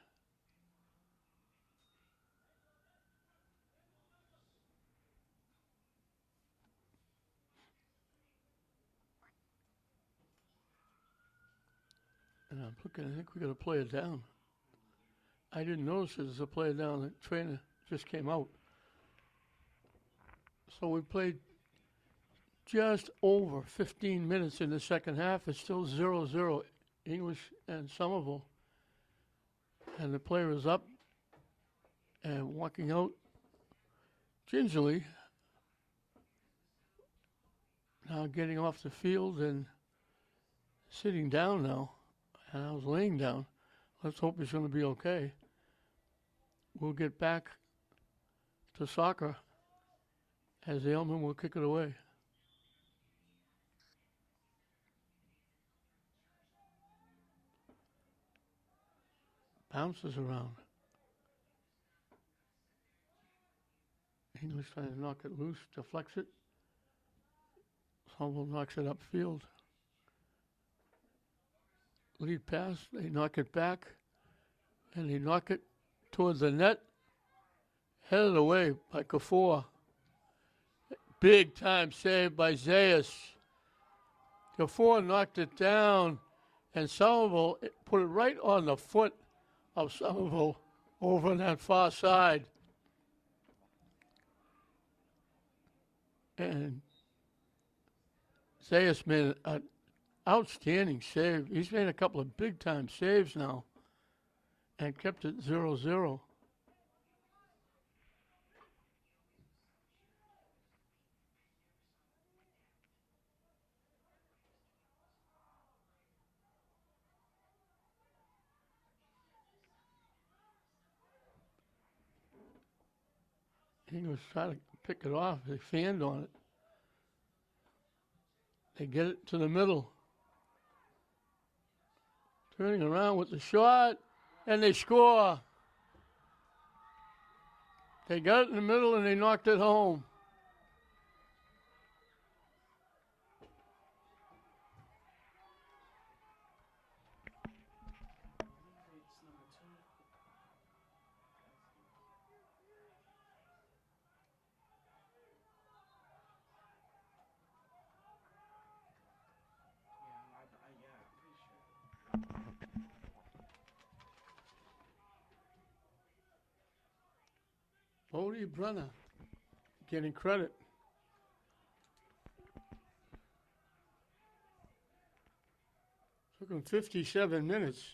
And I'm looking, I think we got to play it down. I didn't notice it as a play down. The trainer just came out. So we played just over 15 minutes in the second half. It's still 0-0, English and Somerville. And the player is up and walking out gingerly. Now getting off the field and sitting down now. And I was laying down. Let's hope he's going to be okay. We'll get back to soccer as Aylman will kick it away. Bounces around. English trying to knock it loose, deflects it. Somerville knocks it upfield. Lead pass, they knock it back, and they knock it towards the net. Headed away by Kafour. Big time save by Zayas. Kafour knocked it down, and Somerville put it right on the foot of Somerville over on that far side. And Zayas made an outstanding save. He's made a couple of big-time saves now and kept it 0-0. English trying to pick it off. They fanned on it. They get it to the middle. Turning around with the shot, and they score. They got it in the middle, and they knocked it home. Bodie Brenner getting credit. Took him 57 minutes.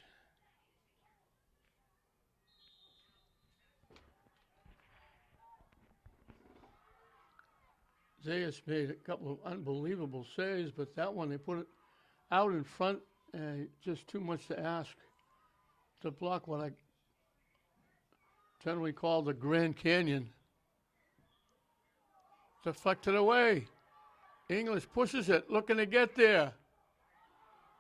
Zayas made a couple of unbelievable saves, but that one they put it out in front, and just too much to ask to block what I generally call the Grand Canyon. Deflected away. English pushes it, looking to get there.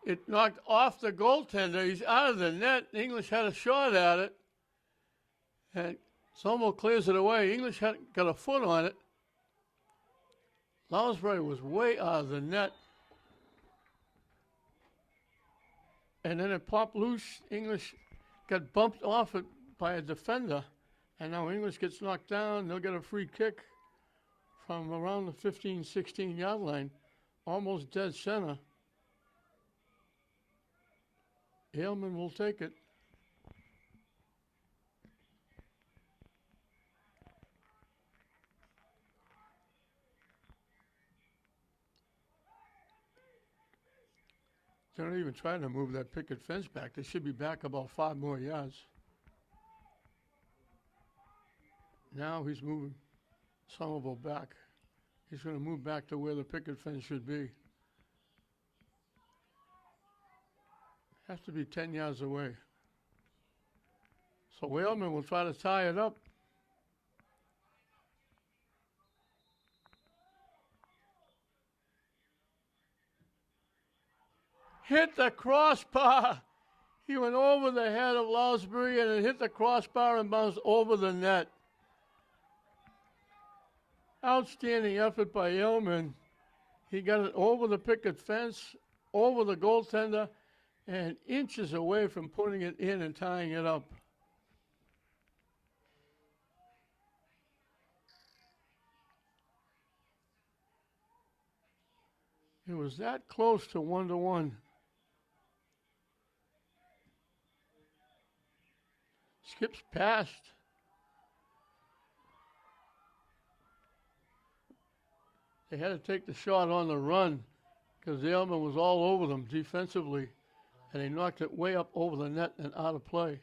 It knocked off the goaltender. He's out of the net. English had a shot at it. And Somerville clears it away. English got a foot on it. Lounsbury was way out of the net. And then it popped loose. English got bumped off it by a defender. And now English gets knocked down. They'll get a free kick from around the 15, 16-yard line, almost dead center. Aylman will take it. They're not even trying to move that picket fence back. They should be back about 5 more yards. Now he's moving Somerville back. He's going to move back to where the picket fence should be. Has to be 10 yards away. So Whaleman will try to tie it up. Hit the crossbar. He went over the head of Lounsbury and it hit the crossbar and bounced over the net. Outstanding effort by Aylman. He got it over the picket fence, over the goaltender, and inches away from putting it in and tying it up. It was that close to 1-1. Skips past. They had to take the shot on the run because the airman was all over them defensively, and they knocked it way up over the net and out of play.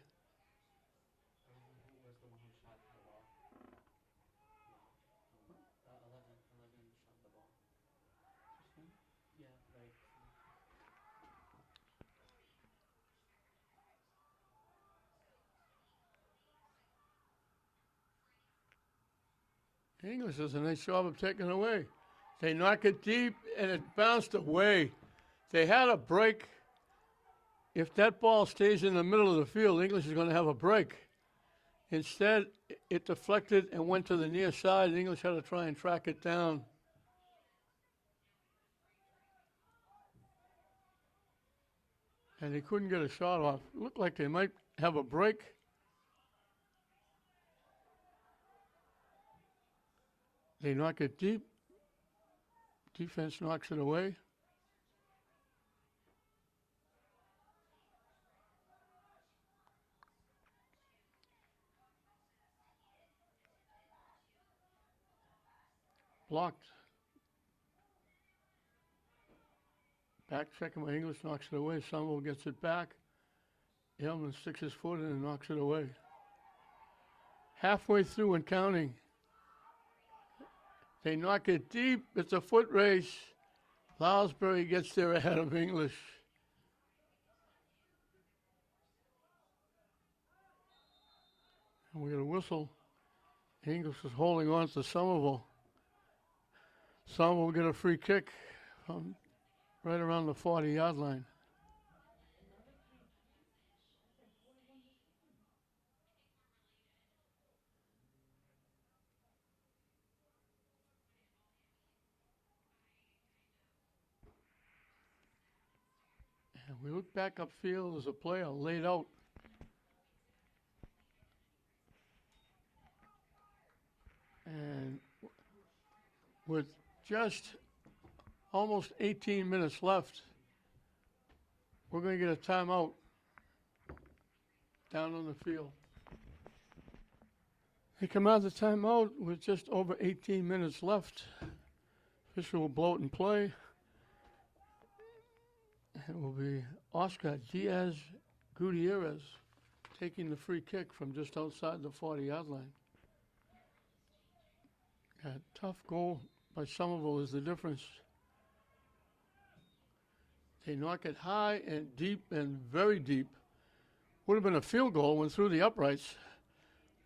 English does a nice job of taking it away. They knock it deep, and it bounced away. They had a break. If that ball stays in the middle of the field, English is going to have a break. Instead, it deflected and went to the near side. English had to try and track it down. And they couldn't get a shot off. It looked like they might have a break. They knock it deep. Defense knocks it away. Blocked. Back checking by English, knocks it away. Somerville gets it back. Hillman sticks his foot in and knocks it away. Halfway through and counting. They knock it deep. It's a foot race. Lounsbury gets there ahead of English. And we get a whistle. English is holding on to Somerville. Somerville will get a free kick from right around the 40-yard line. And we look back upfield, there's a player laid out. And with just almost 18 minutes left, we're going to get a timeout down on the field. They come out of the timeout with just over 18 minutes left. Official will blow it in play. It will be Oscar Diaz Gutierrez taking the free kick from just outside the 40-yard line. A tough goal by Somerville is the difference. They knock it high and deep and very deep. Would have been a field goal, went through the uprights,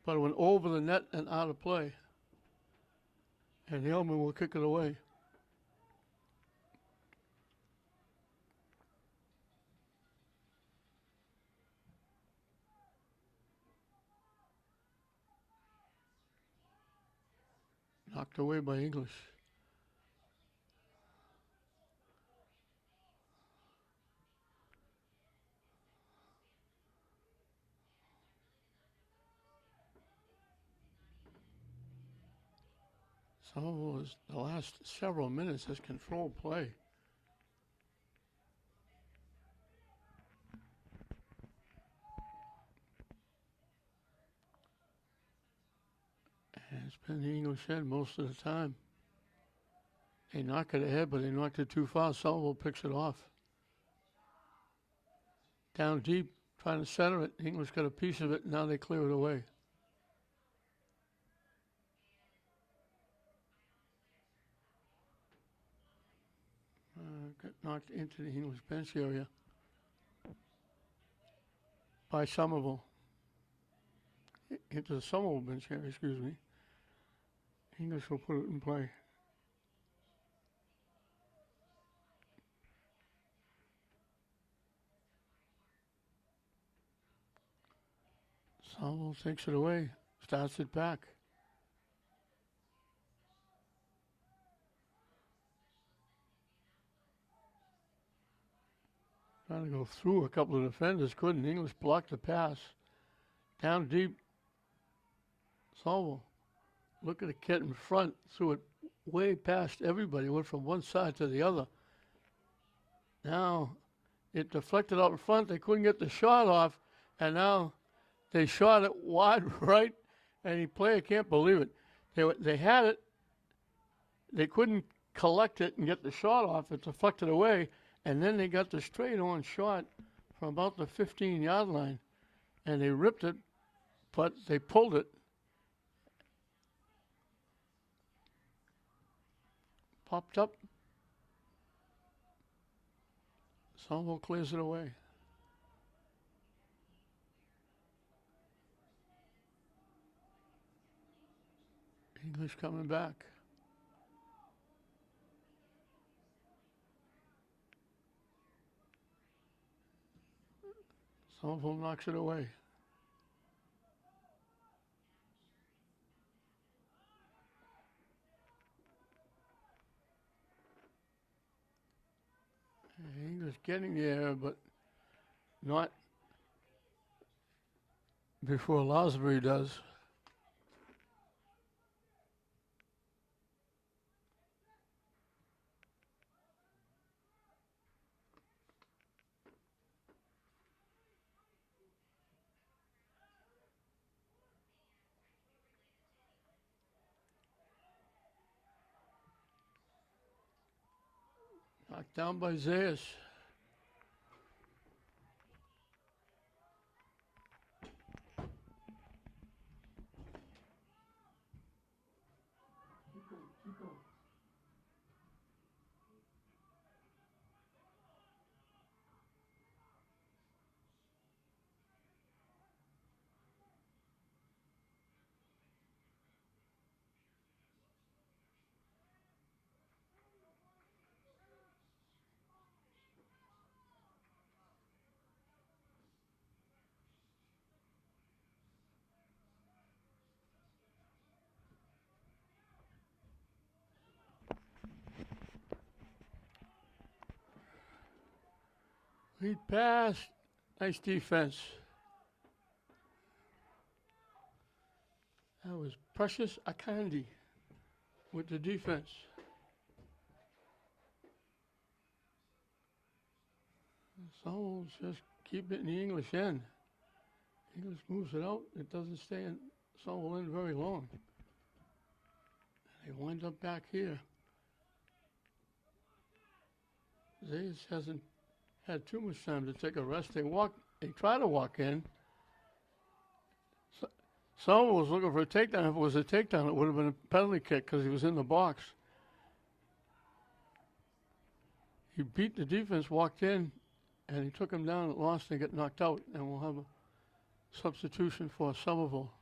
but it went over the net and out of play. And Hillman will kick it away. Knocked away by English. Somerville is the last several minutes has controlled play. And it's been the English head most of the time. They knock it ahead, but they knocked it too far. Somerville picks it off. Down deep, trying to center it. English got a piece of it, and now they clear it away. Got knocked into the English bench area by Somerville. Into the Somerville bench area, excuse me. English will put it in play. Somerville takes it away, starts it back. Trying to go through a couple of defenders, couldn't. English blocked the pass. Down deep. Somerville. Look at the kid in front. Threw it way past everybody. Went from one side to the other. Now it deflected out in front. They couldn't get the shot off. And now they shot it wide right. And the player can't believe it. They had it. They couldn't collect it and get the shot off. It deflected away, and then they got the straight-on shot from about the 15-yard line, and they ripped it, but they pulled it. Popped up. Somerville clears it away. English coming back. Somerville knocks it away. English getting there, but not before Losbury does. Knocked down by Zayas. Lead pass. Nice defense. That was Precious Akandi with the defense. So just keep it in the English end. English moves it out. It doesn't stay in Somerville end very long. They wind up back here. Zayas hasn't had too much time to take a rest. They try to walk in. Somerville was looking for a takedown. If it was a takedown, it would have been a penalty kick because he was in the box. He beat the defense, walked in, and he took him down at lost and got knocked out. And we'll have a substitution for Somerville.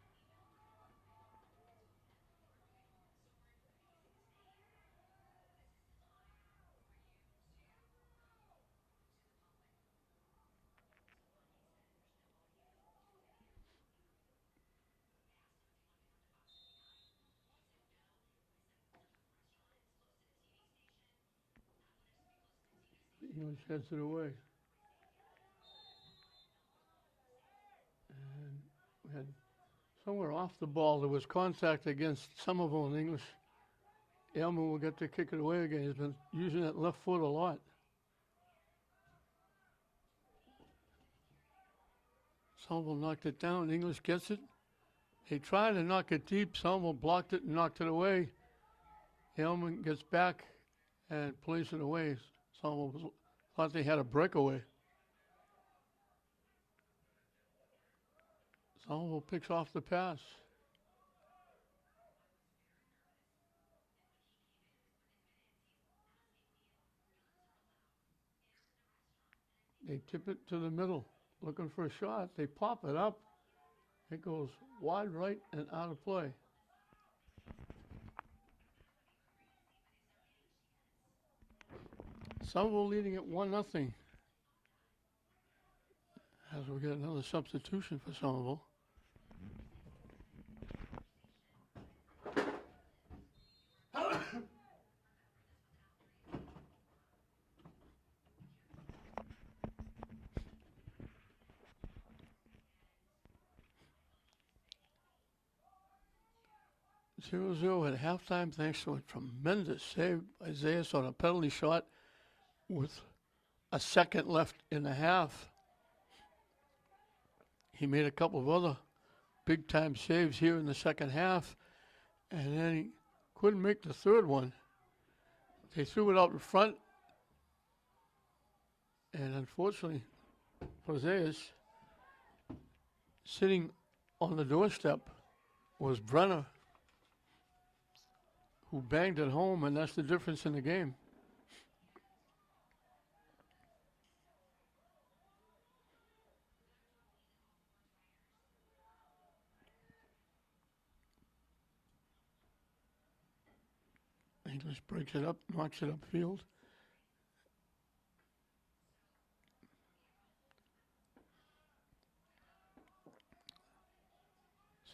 English heads it away. And we had somewhere off the ball, there was contact against Somerville and English. Aylman will get to kick it away again. He's been using that left foot a lot. Somerville knocked it down. English gets it. They tried to knock it deep. Somerville blocked it and knocked it away. Aylman gets back and plays it away. Somerville thought they had a breakaway. Somerville picks off the pass. They tip it to the middle, looking for a shot. They pop it up. It goes wide right and out of play. Somerville leading at 1-0. As we get another substitution for Somerville. Zero at halftime, thanks to a tremendous save by Zayas on a penalty shot with a second left in the half. He made a couple of other big-time saves here in the second half, and then he couldn't make the third one They threw it out in front, and unfortunately for Zayas, sitting on the doorstep was Brenner, who banged it home, and that's the difference in the game. English breaks it up, knocks it upfield.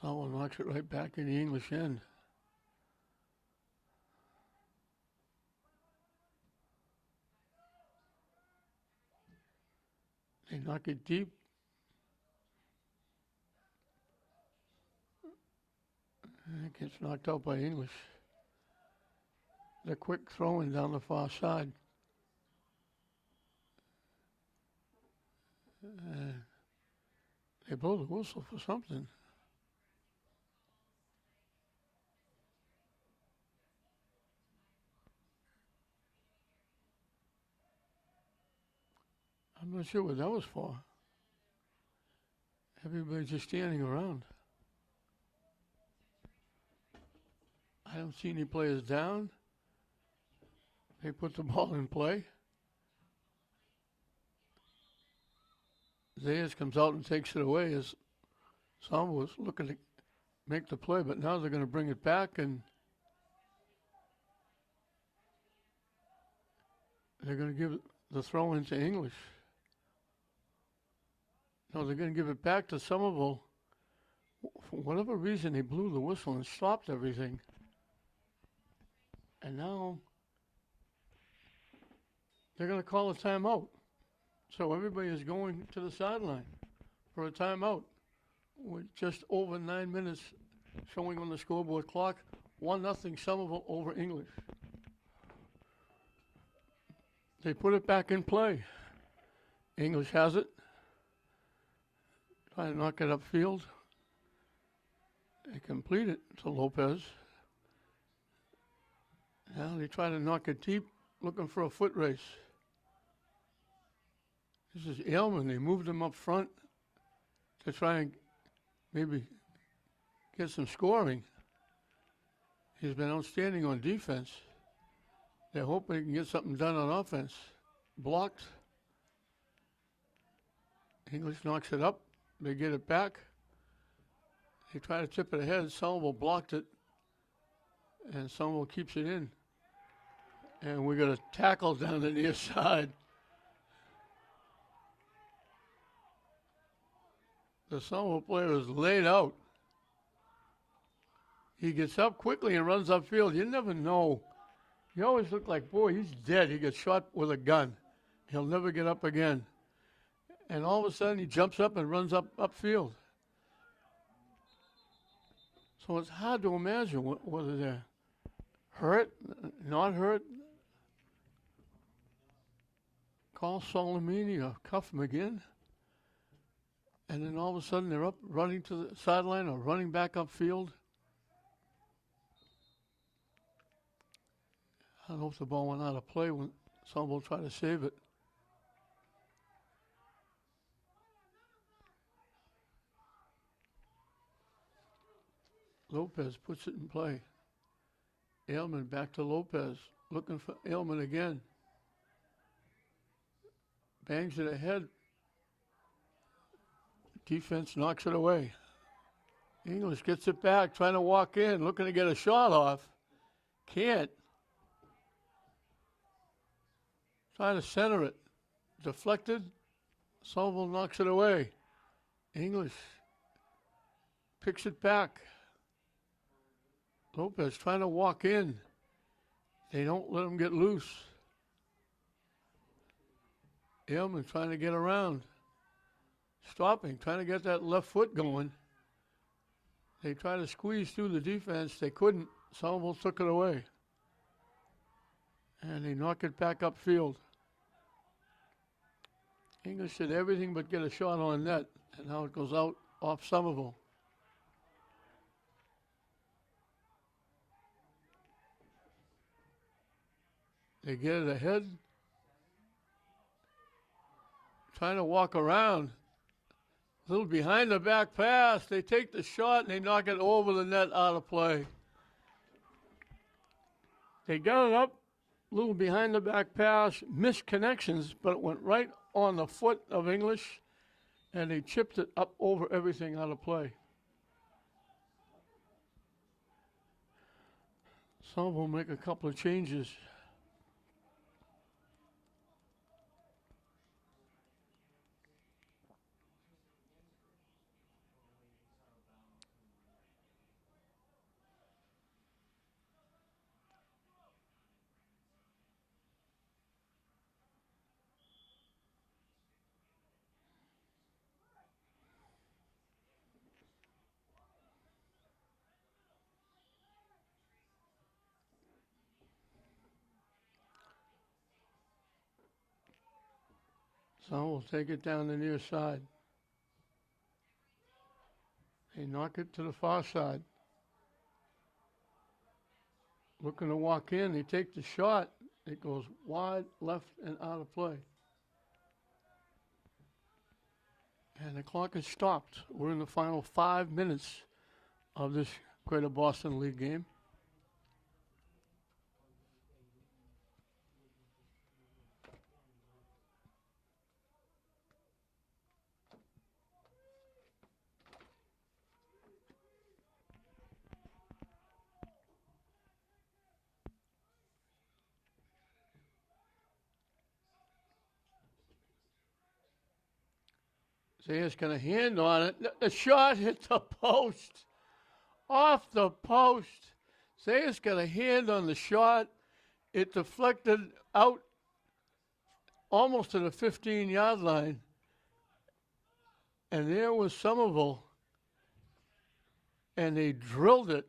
Someone knocks it right back in the English end. They knock it deep. And it gets knocked out by English. The quick throwing down the far side. They blow the whistle for something. I'm not sure what that was for. Everybody's just standing around. I don't see any players down. They put the ball in play. Zayas comes out and takes it away as Somerville was looking to make the play, but now they're going to bring it back and they're going to give the throw into English. No, they're going to give it back to Somerville. For whatever reason, they blew the whistle and stopped everything. And now they're going to call a timeout. So everybody is going to the sideline for a timeout with just over 9 minutes showing on the scoreboard clock. 1-0 Somerville over English. They put it back in play. English has it. Trying to knock it upfield. They complete it to Lopez. Now they try to knock it deep, looking for a foot race. This is Aylman. They moved him up front to try and maybe get some scoring. He's been outstanding on defense. They're hoping they can get something done on offense. Blocked. English knocks it up. They get it back. They try to tip it ahead. Somerville blocked it. And Somerville keeps it in. And we got a tackle down the near side. The Somerville player is laid out. He gets up quickly and runs upfield. You never know. You always look like, boy, he's dead. He gets shot with a gun. He'll never get up again. And all of a sudden, he jumps up and runs upfield. So it's hard to imagine whether they're hurt, not hurt. Call Solimini or cuff him again. And then all of a sudden, they're up running to the sideline or running back upfield. I don't know if the ball went out of play when Somerville tried to save it. Lopez puts it in play. Aylman back to Lopez. Looking for Aylman again. Bangs it ahead. Defense knocks it away. English gets it back, trying to walk in, looking to get a shot off. Can't. Trying to center it. Deflected. Somerville knocks it away. English picks it back. Lopez trying to walk in. They don't let him get loose. Aylman trying to get around. Stopping, trying to get that left foot going. They try to squeeze through the defense. They couldn't. Somerville took it away. And they knock it back upfield. English did everything but get a shot on net. And now it goes out off Somerville. They get it ahead, trying to walk around. A little behind the back pass. They take the shot and they knock it over the net out of play. They got it up, a little behind the back pass, missed connections, but it went right on the foot of English, and they chipped it up over everything out of play. Some of them make a couple of changes. Some will take it down the near side. They knock it to the far side. Looking to walk in, they take the shot. It goes wide, left, and out of play. And the clock is stopped. We're in the final 5 minutes of this Greater Boston League game. Zayas got a hand on it. The shot hit the post. Off the post. Zayas got a hand on the shot. It deflected out almost to the 15-yard line. And there was Somerville. And they drilled it.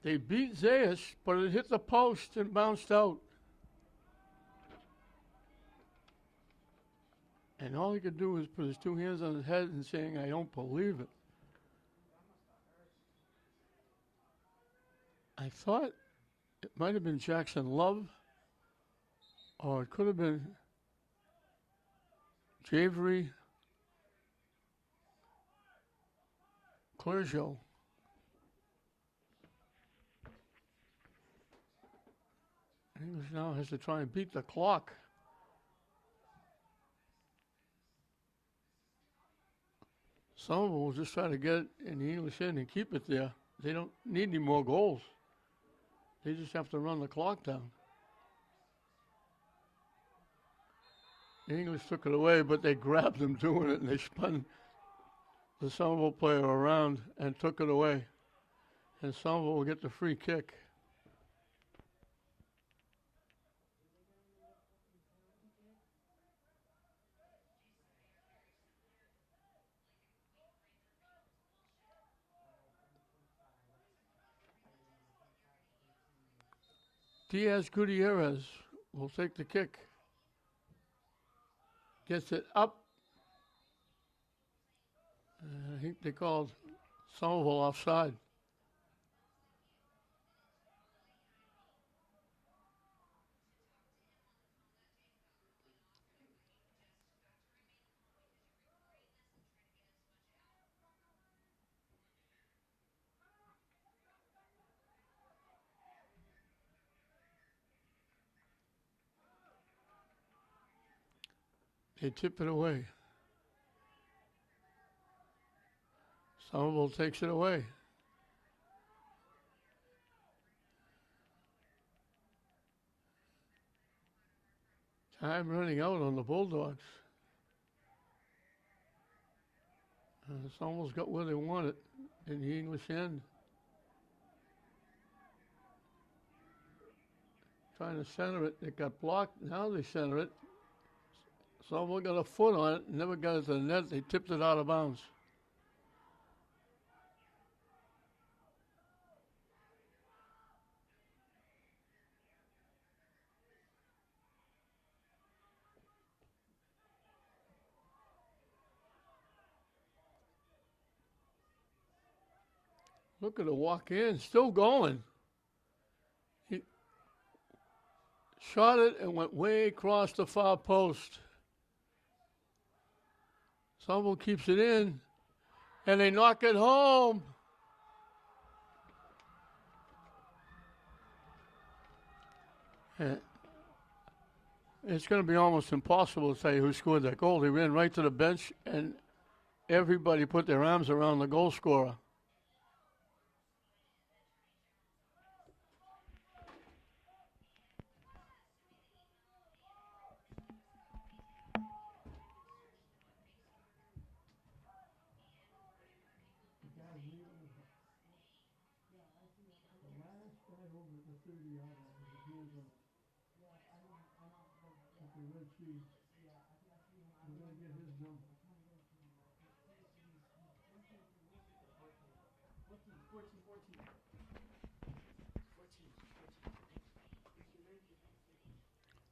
They beat Zayas, but it hit the post and bounced out. And all he could do was put his two hands on his head and saying, I don't believe it. I thought it might have been Jackson Love, or it could have been Javery Clergeau. English now has to try and beat the clock. Somerville will just try to get it in the English end and keep it there. They don't need any more goals. They just have to run the clock down. The English took it away, but they grabbed them doing it, and they spun the Somerville player around and took it away. And Somerville will get the free kick. Diaz Gutierrez will take the kick. Gets it up. I think they called Somerville offside. They tip it away. Somerville takes it away. Time running out on the Bulldogs. It's almost got where they want it in the English end. Trying to center it. It got blocked. Now they center it. Somerville got a foot on it. Never got it to the net. They tipped it out of bounds. Look at the walk in, still going. He shot it and went way across the far post. Somerville keeps it in, and they knock it home. And it's going to be almost impossible to tell you who scored that goal. They ran right to the bench, and everybody put their arms around the goal scorer.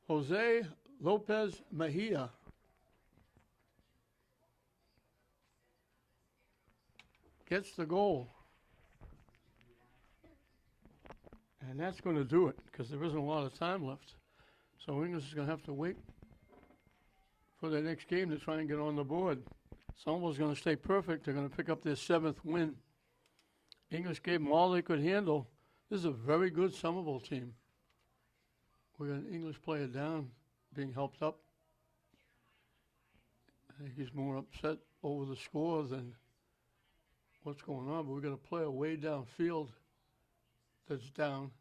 Jose Lopez Mejia. Gets the goal. And that's going to do it because there isn't a lot of time left. So English is going to have to wait for their next game to try and get on the board. Somerville's going to stay perfect. They're going to pick up their 7th win. English gave them all they could handle. This is a very good Somerville team. We got an English player down, being helped up. I think he's more upset over the score than what's going on. But we got a player way downfield that's down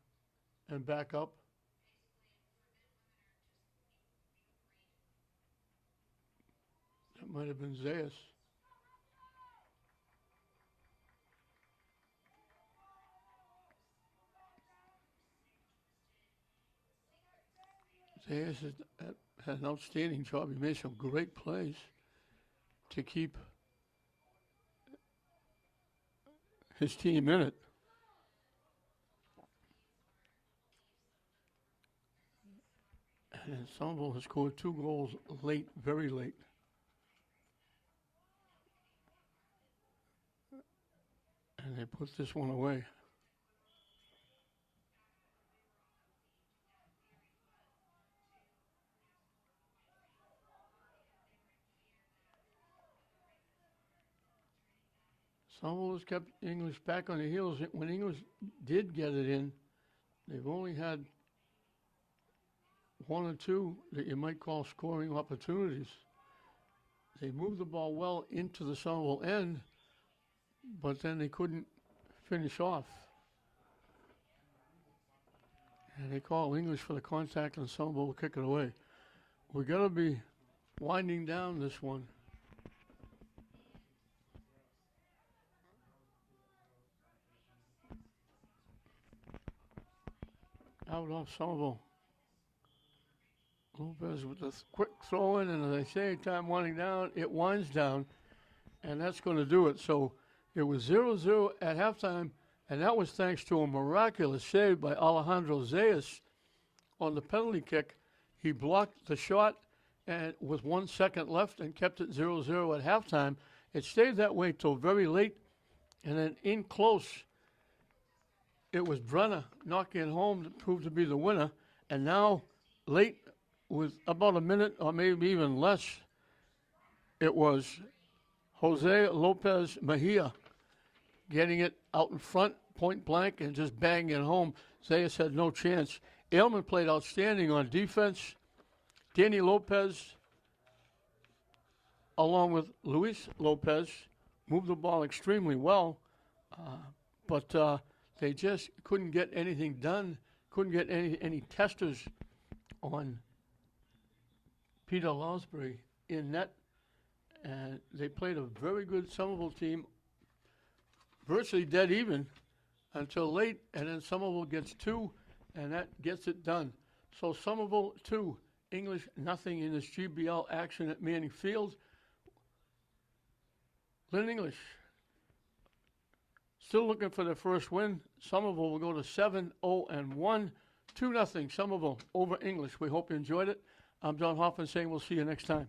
and back up. That might have been Zayas. Zayas had an outstanding job. He made some great plays to keep his team in it. And Somerville has scored 2 goals late, very late. And they put this one away. Somerville has kept English back on the heels. When English did get it in, they've only had 1 or 2 that you might call scoring opportunities. They moved the ball well into the Somerville end, but then they couldn't finish off. And they call English for the contact, and Somerville will kick it away. We're going to be winding down this one. Out off Somerville. Lopez with a quick throw in, and as I say, time winding down, it winds down, and that's going to do it. So it was 0-0 at halftime, and that was thanks to a miraculous save by Alejandro Zayas on the penalty kick. He blocked the shot and with 1 second left and kept it 0-0 at halftime. It stayed that way till very late, and then in close, it was Brenner knocking it home that proved to be the winner. And now, late, with about a minute or maybe even less, it was Jose Lopez Mejia getting it out in front, point blank, and just banging it home. Zayas had no chance. Aylman played outstanding on defense. Danny Lopez, along with Luis Lopez, moved the ball extremely well, but they just couldn't get anything done, couldn't get any testers on Peter Losbury in net. And they played a very good Somerville team, virtually dead even until late, and then Somerville gets 2, and that gets it done. So Somerville 2, English nothing in this GBL action at Manning Field. Lynn English still looking for their first win. Somerville will go to 7-0-1, 2-0 Somerville over English. We hope you enjoyed it. I'm John Hoffman saying we'll see you next time.